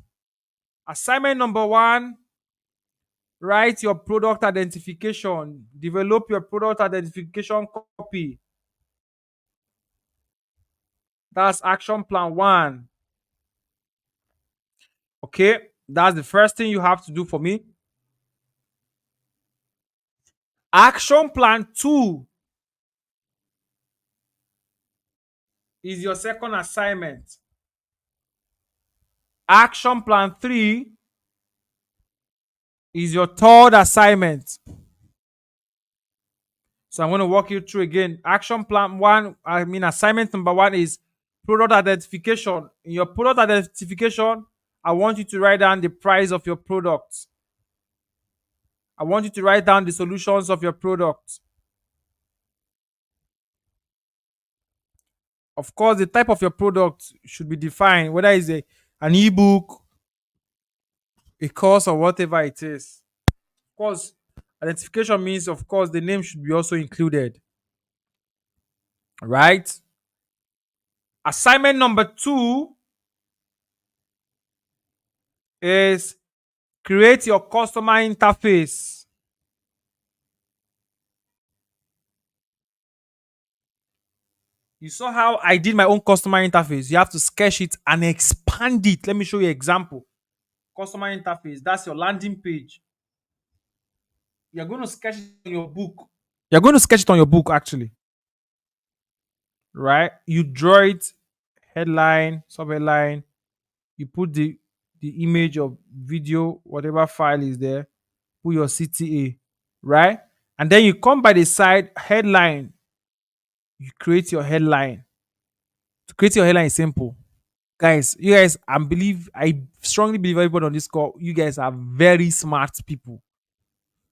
Assignment number one, write your product identification. Develop your product identification copy. That's action plan one. Okay, that's the first thing you have to do for me. Action plan two is your second assignment. Action plan three is your third assignment. So I'm going to walk you through again. Action plan one, assignment number one is product identification. In your product identification, I want you to write down the price of your product. I want you to write down the solutions of your product. Of course, the type of your product should be defined, whether it's an ebook, a course, or whatever it is. Of course, identification means, of course, the name should be also included. Right? Assignment number two is create your customer interface. You saw how I did my own customer interface. You have to sketch it and expand it. Let me show you an example. Customer interface, that's your landing page. You're going to sketch it on your book. You're going to sketch it on your book, actually. Right? You draw it, headline, subheadline. You put the image of video, whatever file is there. Put your CTA, right? And then you come by the side, headline. You create your headline. To create your headline is simple. Guys, you guys, I strongly believe everybody on this call, you guys are very smart people.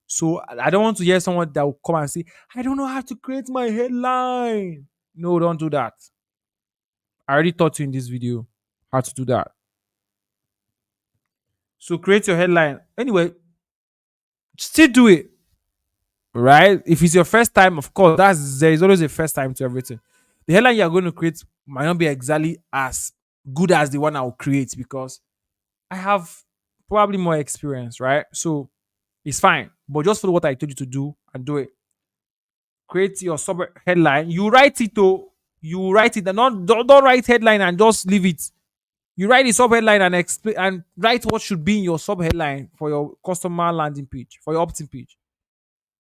So I don't want to hear someone that will come and say, I don't know how to create my headline. No, don't do that. I already taught you in this video how to do that. So create your headline. Anyway, still do it. Right? If it's your first time, of course, there is always a first time to everything. The headline you're going to create might not be exactly as good as the one I'll create because I have probably more experience, right? So it's fine. But just follow what I told you to do and do it. Create your sub headline. You write it though. You write it and don't write headline and just leave it. You write the sub headline and explain and write what should be in your sub headline for your customer landing page, for your opt-in page.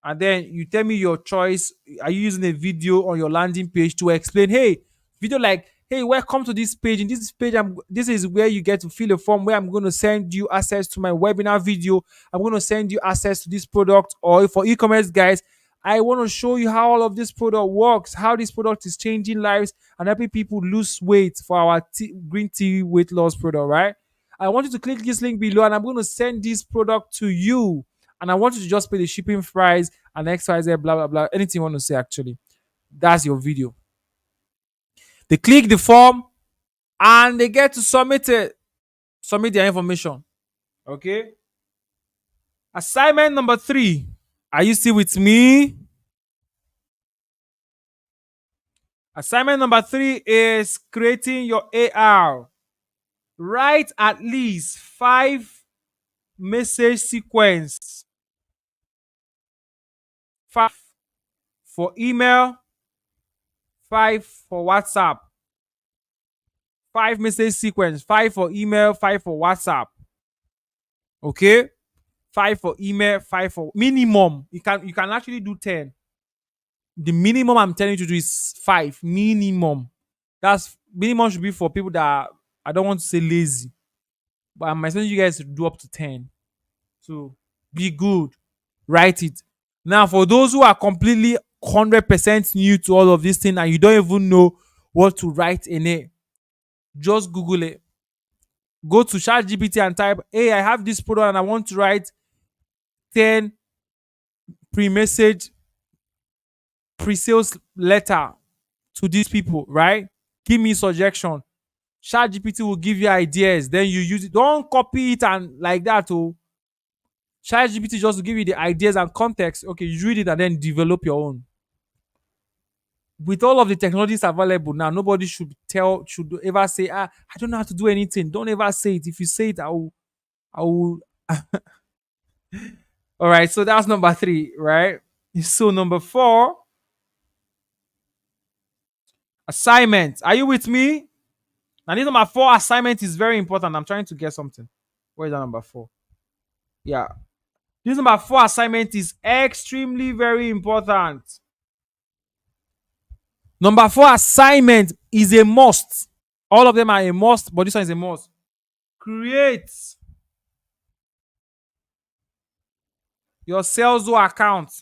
And then you tell me your choice. Are you using a video on your landing page to explain? Hey, video like, hey, welcome to this page. In this page, this is where you get to fill a form where I'm going to send you access to my webinar video. I'm going to send you access to this product. Or for e-commerce guys, I want to show you how all of this product works, how this product is changing lives and helping people lose weight for our green tea weight loss product, right? I want you to click this link below and I'm going to send this product to you. And I want you to just pay the shipping price and XYZ, blah, blah, blah. Anything you want to say, actually. That's your video. They click the form and they get to submit it. Submit their information. Okay? Assignment number 3. Are you still with me? Assignment number 3 is creating your AR. Write at least 5 message sequence. 5 for email, 5 for WhatsApp. 5 message sequence, 5 for email, 5 for WhatsApp. Okay? 5 for email, 5 for minimum. You can actually do 10. The minimum I'm telling you to do is 5. Minimum. That's minimum should be for people that I don't want to say lazy, but I'm telling you guys to do up to 10. So be good. Write it. Now, for those who are completely 100% new to all of this thing and you don't even know what to write in it, just Google it. Go to ChatGPT and type, hey, I have this product and I want to write 10 pre-message pre-sales letter to these people, right? Give me suggestion. ChatGPT will give you ideas. Then you use it. Don't copy it and like that. Oh, ChatGPT just to give you the ideas and context. Okay, you read it and then develop your own. With all of the technologies available now, nobody should ever say, I don't know how to do anything. Don't ever say it. If you say it, I will. All right, so that's number 3, right? So number 4, assignment. Are you with me? Now this number 4 assignment is very important. I'm trying to get something. Where is that number 4? Yeah. This number 4 assignment is extremely very important. Number 4 assignment is a must. All of them are a must, but this one is a must. Create your Serlzo account.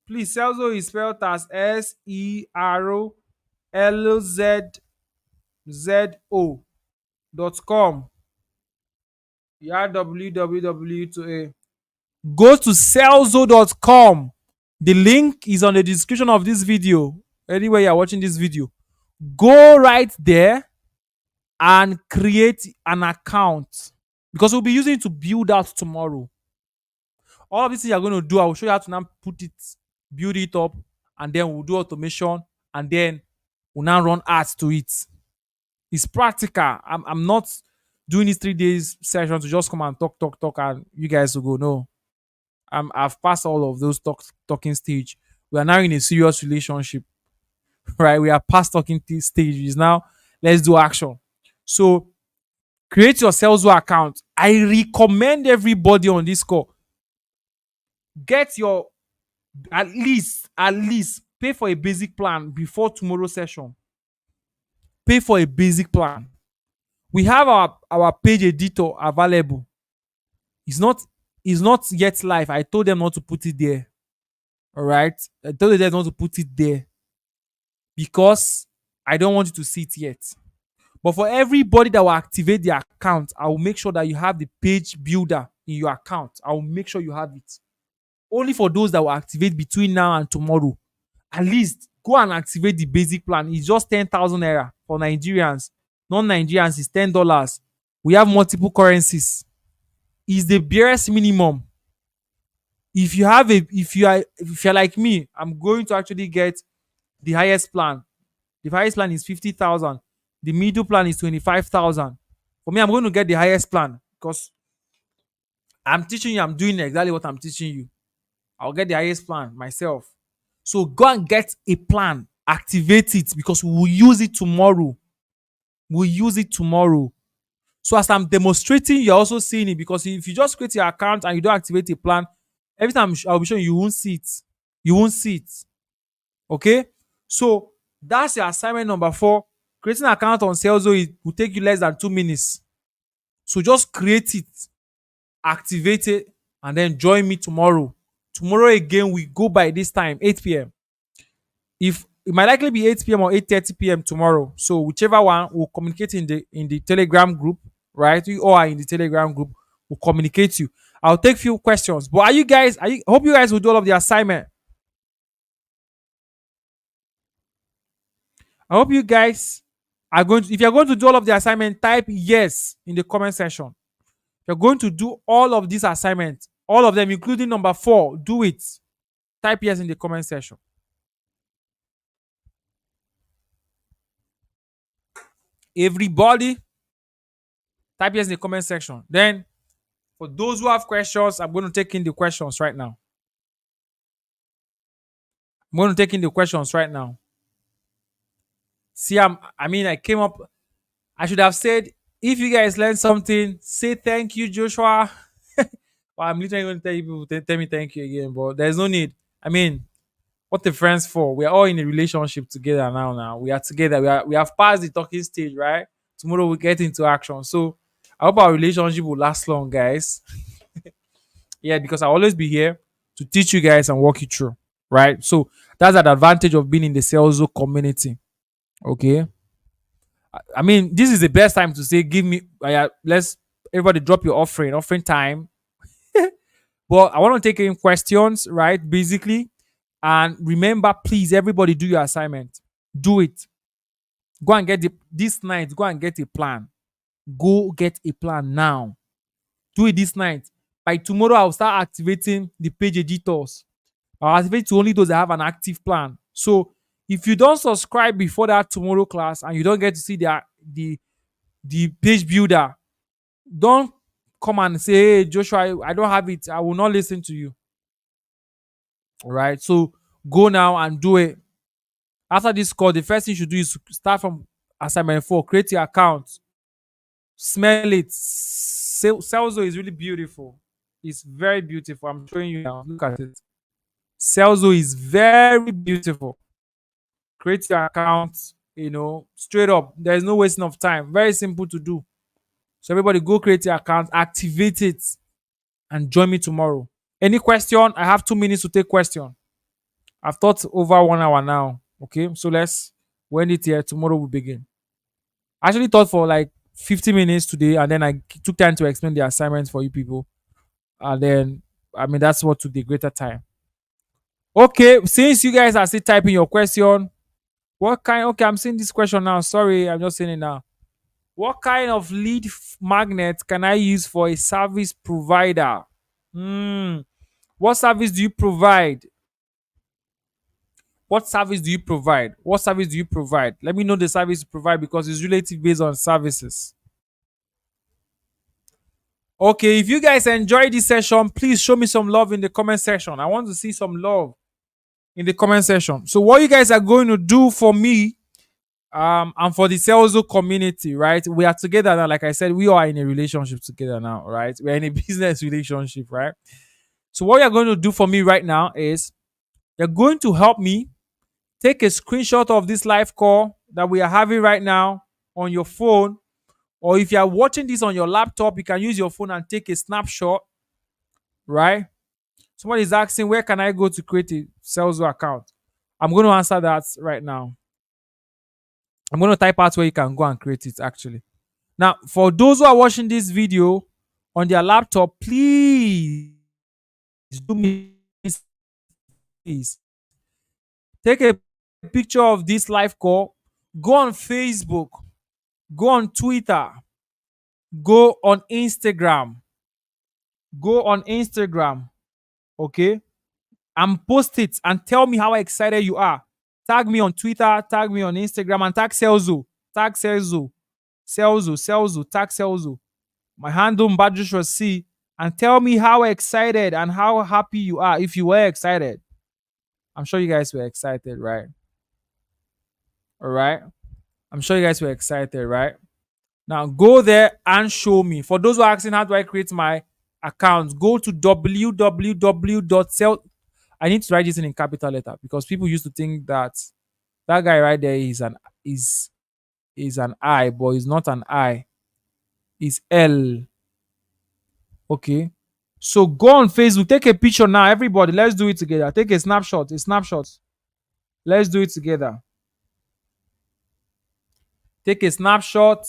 Please, Serlzo is spelled as SERLZO.com. Yeah, www to a. Go to Serlzo.com. The link is on the description of this video. Anywhere you're watching this video, go right there and create an account because we'll be using it to build out tomorrow. All of this thing you're going to do, I will show you how to now put it, build it up, and then we'll do automation, and then we'll now run ads to it. It's practical. I'm not doing this 3 days session to just come and talk, and you guys will go. No, I've passed all of those talking stage. We are now in a serious relationship, right? We are past talking stages now. Let's do action. So create your Serlzo account. I recommend everybody on this call get your at least pay for a basic plan before tomorrow's session. Pay for a basic plan. We have our page editor available. It's not yet live. I told them not to put it there. All right, I told them not to put it there because I don't want you to see it yet. But for everybody that will activate the account, I will make sure that you have the page builder in your account. I will make sure you have it. Only for those that will activate between now and tomorrow. At least go and activate the basic plan. It's just 10,000 naira for Nigerians. Non-Nigerians is $10. We have multiple currencies. It's the barest minimum. If you're like me, I'm going to actually get the highest plan. The highest plan is 50,000. The middle plan is 25,000. For me, I'm going to get the highest plan because I'm teaching you, I'm doing exactly what I'm teaching you. I'll get the highest plan myself. So go and get a plan, activate it because we will use it tomorrow. We'll use it tomorrow. So as I'm demonstrating, you're also seeing it because if you just create your account and you don't activate a plan, every time I'll be showing you won't see it. You won't see it. Okay? So that's your assignment number 4. Creating an account on Serlzo will take you less than 2 minutes. So just create it, activate it, and then join me tomorrow. Tomorrow again, we go by this time, 8 p.m. If it might likely be 8 p.m. or 8:30 p.m. tomorrow. So whichever one, we'll communicate in the Telegram group, right? You all are in the Telegram group. We'll communicate you. I'll take few questions. But I hope you guys will do all of the assignment. I hope you guys are going to, if you're going to do all of the assignment, type yes in the comment section. If you're going to do all of these assignments, all of them, including number 4, do it. Type yes in the comment section. Everybody, Type yes in the comment section. Then, for those who have questions, I'm going to take in the questions right now. I'm going to take in the questions right now. See, I came up. I should have said, if you guys learned something, say thank you, Joshua. Well, I'm literally going to tell you people to tell me thank you again, but there's no need. I mean, what the friends for? We are all in a relationship together now. Now we are together. We have passed the talking stage, right? Tomorrow we get into action. So I hope our relationship will last long, guys. Yeah, because I'll always be here to teach you guys and walk you through, right? So that's an advantage of being in the Serlzo community. Okay. I mean, this is the best time to say, give me, let's everybody drop your offering time. But I want to take in questions, right? Basically. And remember, please, everybody do your assignment. Do it. Go and get this night, go and get a plan. Go get a plan now. Do it this night. By tomorrow, I'll start activating the page editors. I'll activate to only those that have an active plan. So if you don't subscribe before that tomorrow class and you don't get to see the page builder, don't come and say, hey, Joshua, I don't have it. I will not listen to you. All right. So go now and do it. After this call, the first thing you should do is start from assignment 4. Create your account. Smell it. Serlzo is really beautiful. It's very beautiful. I'm showing you now. Look at it. Serlzo is very beautiful. Create your account, straight up. There's no wasting of time. Very simple to do. So everybody go create your account, activate it, and join me tomorrow. Any question? I have 2 minutes to take question. I've taught over 1 hour now. Okay, so let's end it here. Tomorrow we begin. I actually taught for like 50 minutes today, and then I took time to explain the assignments for you people. And then, that's what took the greater time. Okay, since you guys are still typing your question, okay, I'm seeing this question now. Sorry, I'm just saying it now. What kind of lead magnet can I use for a service provider? What service do you provide? What service do you provide? What service do you provide? Let me know the service you provide because it's relative based on services. Okay, if you guys enjoyed this session, please show me some love in the comment section. I want to see some love in the comment section. So what you guys are going to do for me and for the Serlzo community, right? We are together now. Like I said, we are in a relationship together now, right? We're in a business relationship, right? So what you're going to do for me right now is you're going to help me take a screenshot of this live call that we are having right now on your phone. Or if you are watching this on your laptop, you can use your phone and take a snapshot, right? Somebody is asking, where can I go to create a Serlzo account? I'm going to answer that right now. I'm going to type out where you can go and create it, actually. Now, for those who are watching this video on their laptop, please do me please. Take a picture of this live call. Go on Facebook. Go on Twitter. Go on Instagram. Go on Instagram. Okay? And post it and tell me how excited you are. Tag me on Twitter, tag me on Instagram, and tag Serlzo. Tag Serlzo. Serlzo. Tag Serlzo. My handle Joshua C. And tell me how excited and how happy you are if you were excited. I'm sure you guys were excited, right? All right. I'm sure you guys were excited, right? Now go there and show me. For those who are asking, how do I create my account? Go to www.sel. I need to write this in capital letter because people used to think that guy right there is an I, but it's not an I. It's L. Okay. So go on Facebook, take a picture now, everybody. Let's do it together. Take a snapshot. Let's do it together. Take a snapshot.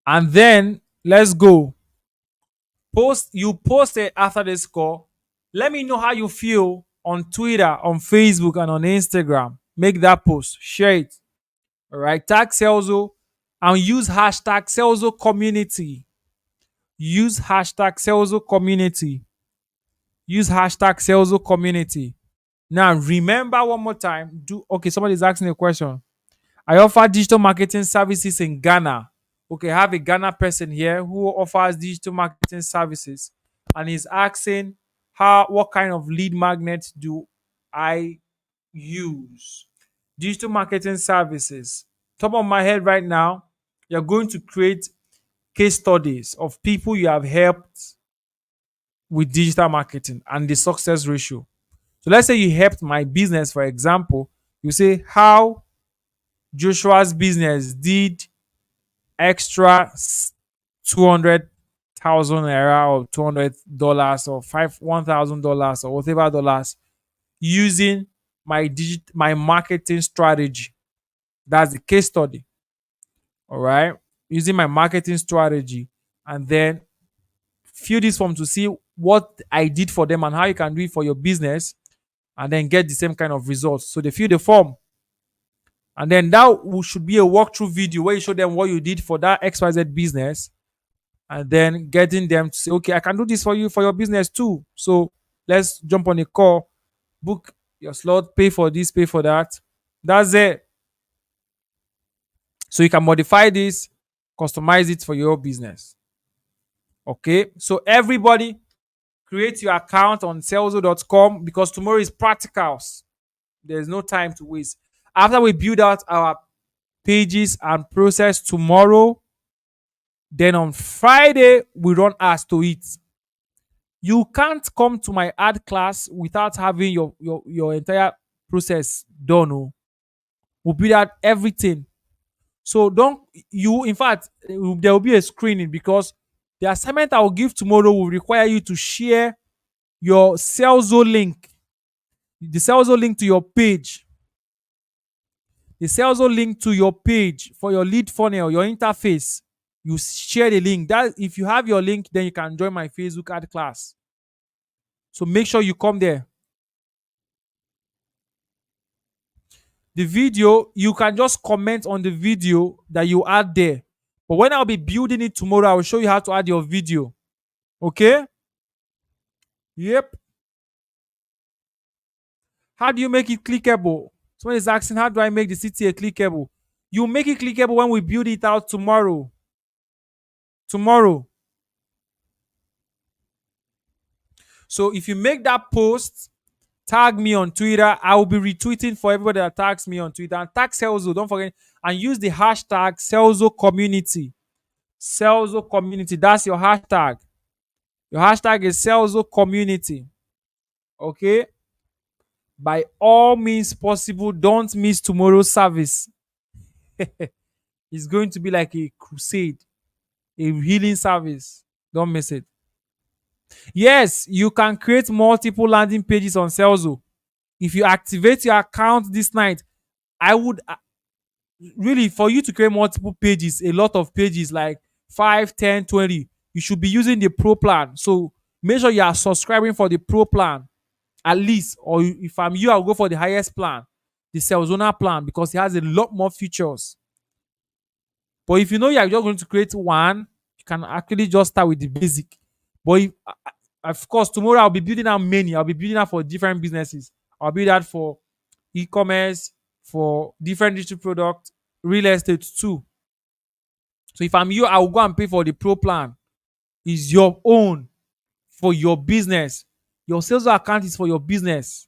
And then let's go. You post it after this call. Let me know how you feel on Twitter, on Facebook, and on Instagram. Make that post. Share it. All right. Tag Serlzo and use hashtag Serlzo community. Use hashtag Serlzo community. Use hashtag Serlzo community. Now remember one more time. Okay, somebody's asking a question. I offer digital marketing services in Ghana. Okay, I have a Ghana person here who offers digital marketing services, and he's asking what kind of lead magnet do I use? Digital marketing services. Top of my head right now, you're going to create case studies of people you have helped with digital marketing and the success ratio. So let's say you helped my business, for example. You say how Joshua's business did extra 200,000 naira or $200 or $1,000 or whatever dollars using my marketing strategy. That's the case study. All right, using my marketing strategy, and then fill this form to see what I did for them and how you can do it for your business, and then get the same kind of results. So they fill the form, and then that should be a walkthrough video where you show them what you did for that XYZ business, and then getting them to say, okay, I can do this for you for your business too. So let's jump on a call, book your slot, pay for this, pay for that. That's it. So you can modify this, customize it for your business. Okay, so everybody create your account on Serlzo.com because tomorrow is practicals. There's no time to waste. After we build out our pages and process tomorrow, then on Friday we run as to it. You can't come to my ad class without having your entire process done. Oh. We'll build out everything. So don't you, in fact, there will be a screening because the assignment I will give tomorrow will require you to share your Serlzo link, the Serlzo link to your page, the Serlzo link to your page for your lead funnel, your interface. You share the link. That if you have your link, then you can join my Facebook ad class. So make sure you come there. The video, you can just comment on the video that you add there. But when I'll be building it tomorrow, I will show you how to add your video. Okay? Yep. How do you make it clickable? Someone is asking, how do I make the CTA clickable? You make it clickable when we build it out tomorrow. Tomorrow. So if you make that post, tag me on Twitter. I will be retweeting for everybody that tags me on Twitter. And tag Serlzo, don't forget. And use the hashtag Serlzo Community. Serlzo Community. That's your hashtag. Your hashtag is Serlzo Community. Okay? By all means possible, don't miss tomorrow's service. It's going to be like a crusade, a healing service. Don't miss it. Yes, you can create multiple landing pages on Serlzo. If you activate your account this night, I would really, for you to create multiple pages, a lot of pages like 5, 10, 20, you should be using the Pro plan. So make sure you are subscribing for the Pro plan at least, or if I'm you, I'll go for the highest plan, the Serlzona plan, because it has a lot more features. But if you know you're just going to create one, you can actually just start with the basic. But if, of course, tomorrow I'll be building out many. I'll be building out for different businesses. I'll build that for e-commerce, for different digital products, real estate too. So if I'm you, I will go and pay for the Pro plan. It's your own for your business. Your Serlzo account is for your business.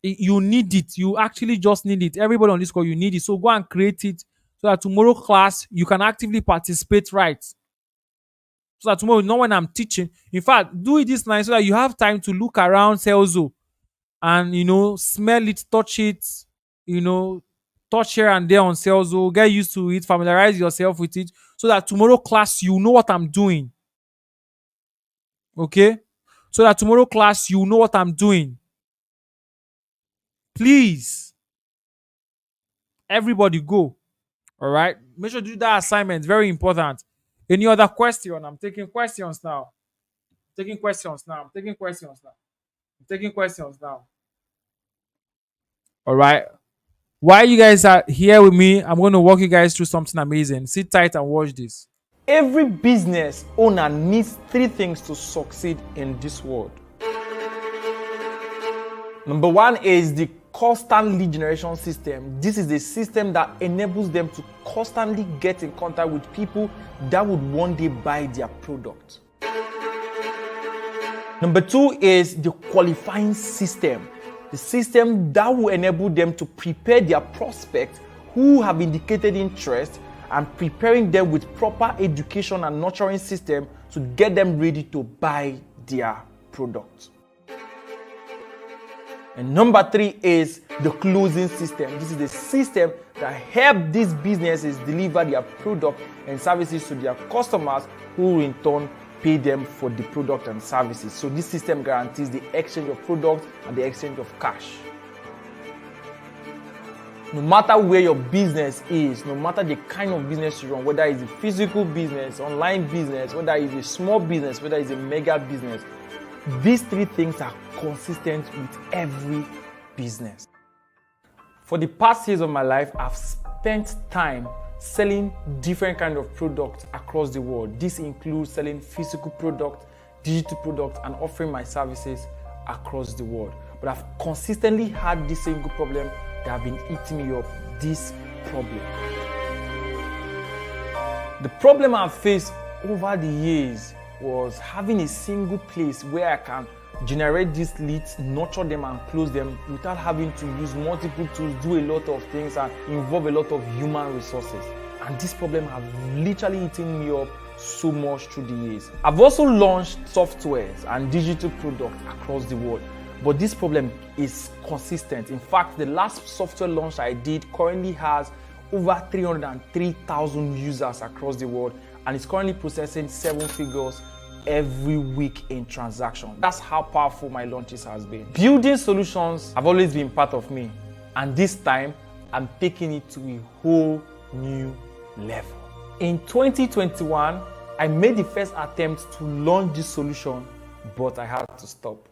You need it. You actually just need it. Everybody on this call, you need it. So go and create it so that tomorrow class, you can actively participate, right? So that tomorrow, not when I'm teaching. In fact, do it this night so that you have time to look around Serlzo and, smell it, touch it, touch here and there on Serlzo, get used to it, familiarize yourself with it so that tomorrow class, you know what I'm doing. Okay? So that tomorrow class, you know what I'm doing. Please. Everybody go. All right? Make sure to do that assignment. Very important. Any other question? I'm taking questions now. Taking questions now. All right. While you guys are here with me, I'm going to walk you guys through something amazing. Sit tight and watch this. Every business owner needs 3 things to succeed in this world. Number 1 is the constant lead generation system. This is a system that enables them to constantly get in contact with people that would one day buy their product. Number 2 is the qualifying system. The system that will enable them to prepare their prospects who have indicated interest and preparing them with proper education and nurturing system to get them ready to buy their product. And number 3 is the closing system. This is the system that helps these businesses deliver their product and services to their customers who in turn pay them for the product and services. So this system guarantees the exchange of products and the exchange of cash. No matter where your business is, no matter the kind of business you run, whether it's a physical business, online business, whether it's a small business, whether it's a mega business, these 3 things are consistent with every business. For the past years of my life, I've spent time selling different kinds of products across the world. This includes selling physical products, digital products, and offering my services across the world. But I've consistently had this single problem that have been eating me up, this problem. The problem I've faced over the years was having a single place where I can generate these leads, nurture them and close them without having to use multiple tools, do a lot of things and involve a lot of human resources. And this problem has literally eaten me up so much through the years. I've also launched softwares and digital products across the world, but this problem is consistent. In fact, the last software launch I did currently has over 303,000 users across the world, and it's currently processing 7 figures every week in transaction. That's how powerful my launches has been. Building solutions have always been part of me, and this time I'm taking it to a whole new level. In 2021, I made the first attempt to launch this solution, but I had to stop.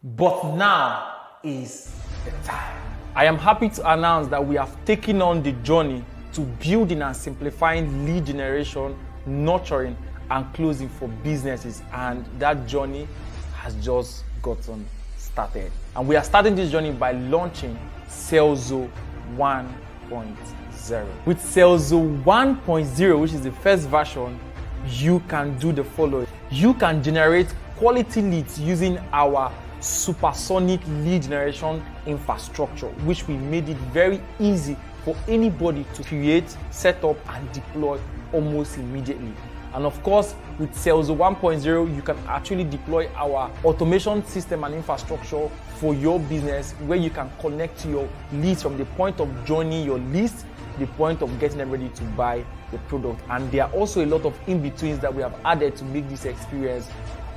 But now is the time. I am happy to announce that we have taken on the journey to building and simplifying lead generation, nurturing, and closing for businesses, and that journey has just gotten started. And we are starting this journey by launching Serlzo 1.0. With Serlzo 1.0, which is the first version, you can do the following. You can generate quality leads using our supersonic lead generation infrastructure, which we made it very easy for anybody to create, set up, and deploy almost immediately. And of course, with Serlzo 1.0, you can actually deploy our automation system and infrastructure for your business, where you can connect your leads from the point of joining your list, the point of getting them ready to buy the product. And there are also a lot of in-betweens that we have added to make this experience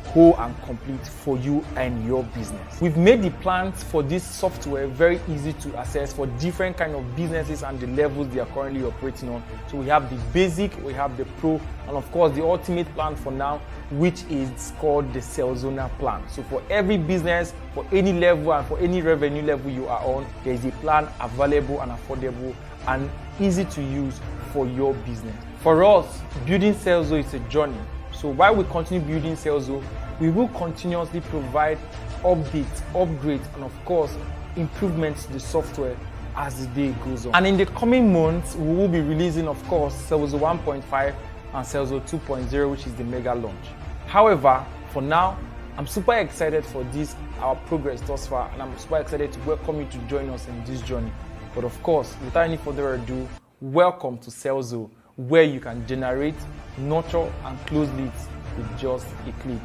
whole and complete for you and your business. We've made the plans for this software very easy to access for different kind of businesses and the levels they are currently operating on. So we have the basic, we have the pro, and of course the ultimate plan for now, which is called the Serlzo plan. So for every business, for any level and for any revenue level you are on, there is a plan available and affordable and easy to use for your business. For us, building Serlzo is a journey. So while we continue building Serlzo, we will continuously provide updates, upgrades, and of course, improvements to the software as the day goes on. And in the coming months, we will be releasing, of course, Serlzo 1.5 and Serlzo 2.0, which is the mega launch. However, for now, I'm super excited for this, our progress thus far, and I'm super excited to welcome you to join us in this journey. But of course, without any further ado, welcome to Serlzo, where you can generate, nurture, and close leads with just a click.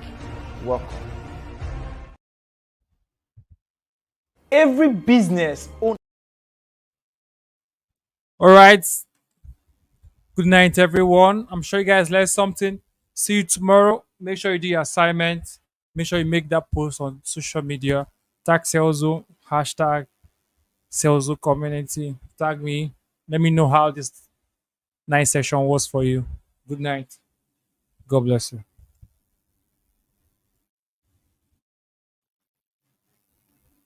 Welcome. Every business owner. All right. Good night, everyone. I'm sure you guys learned something. See you tomorrow. Make sure you do your assignment. Make sure you make that post on social media. Tag Serlzo, hashtag Serlzo community. Tag me. Let me know how this nice session was for you. Good night. God bless you.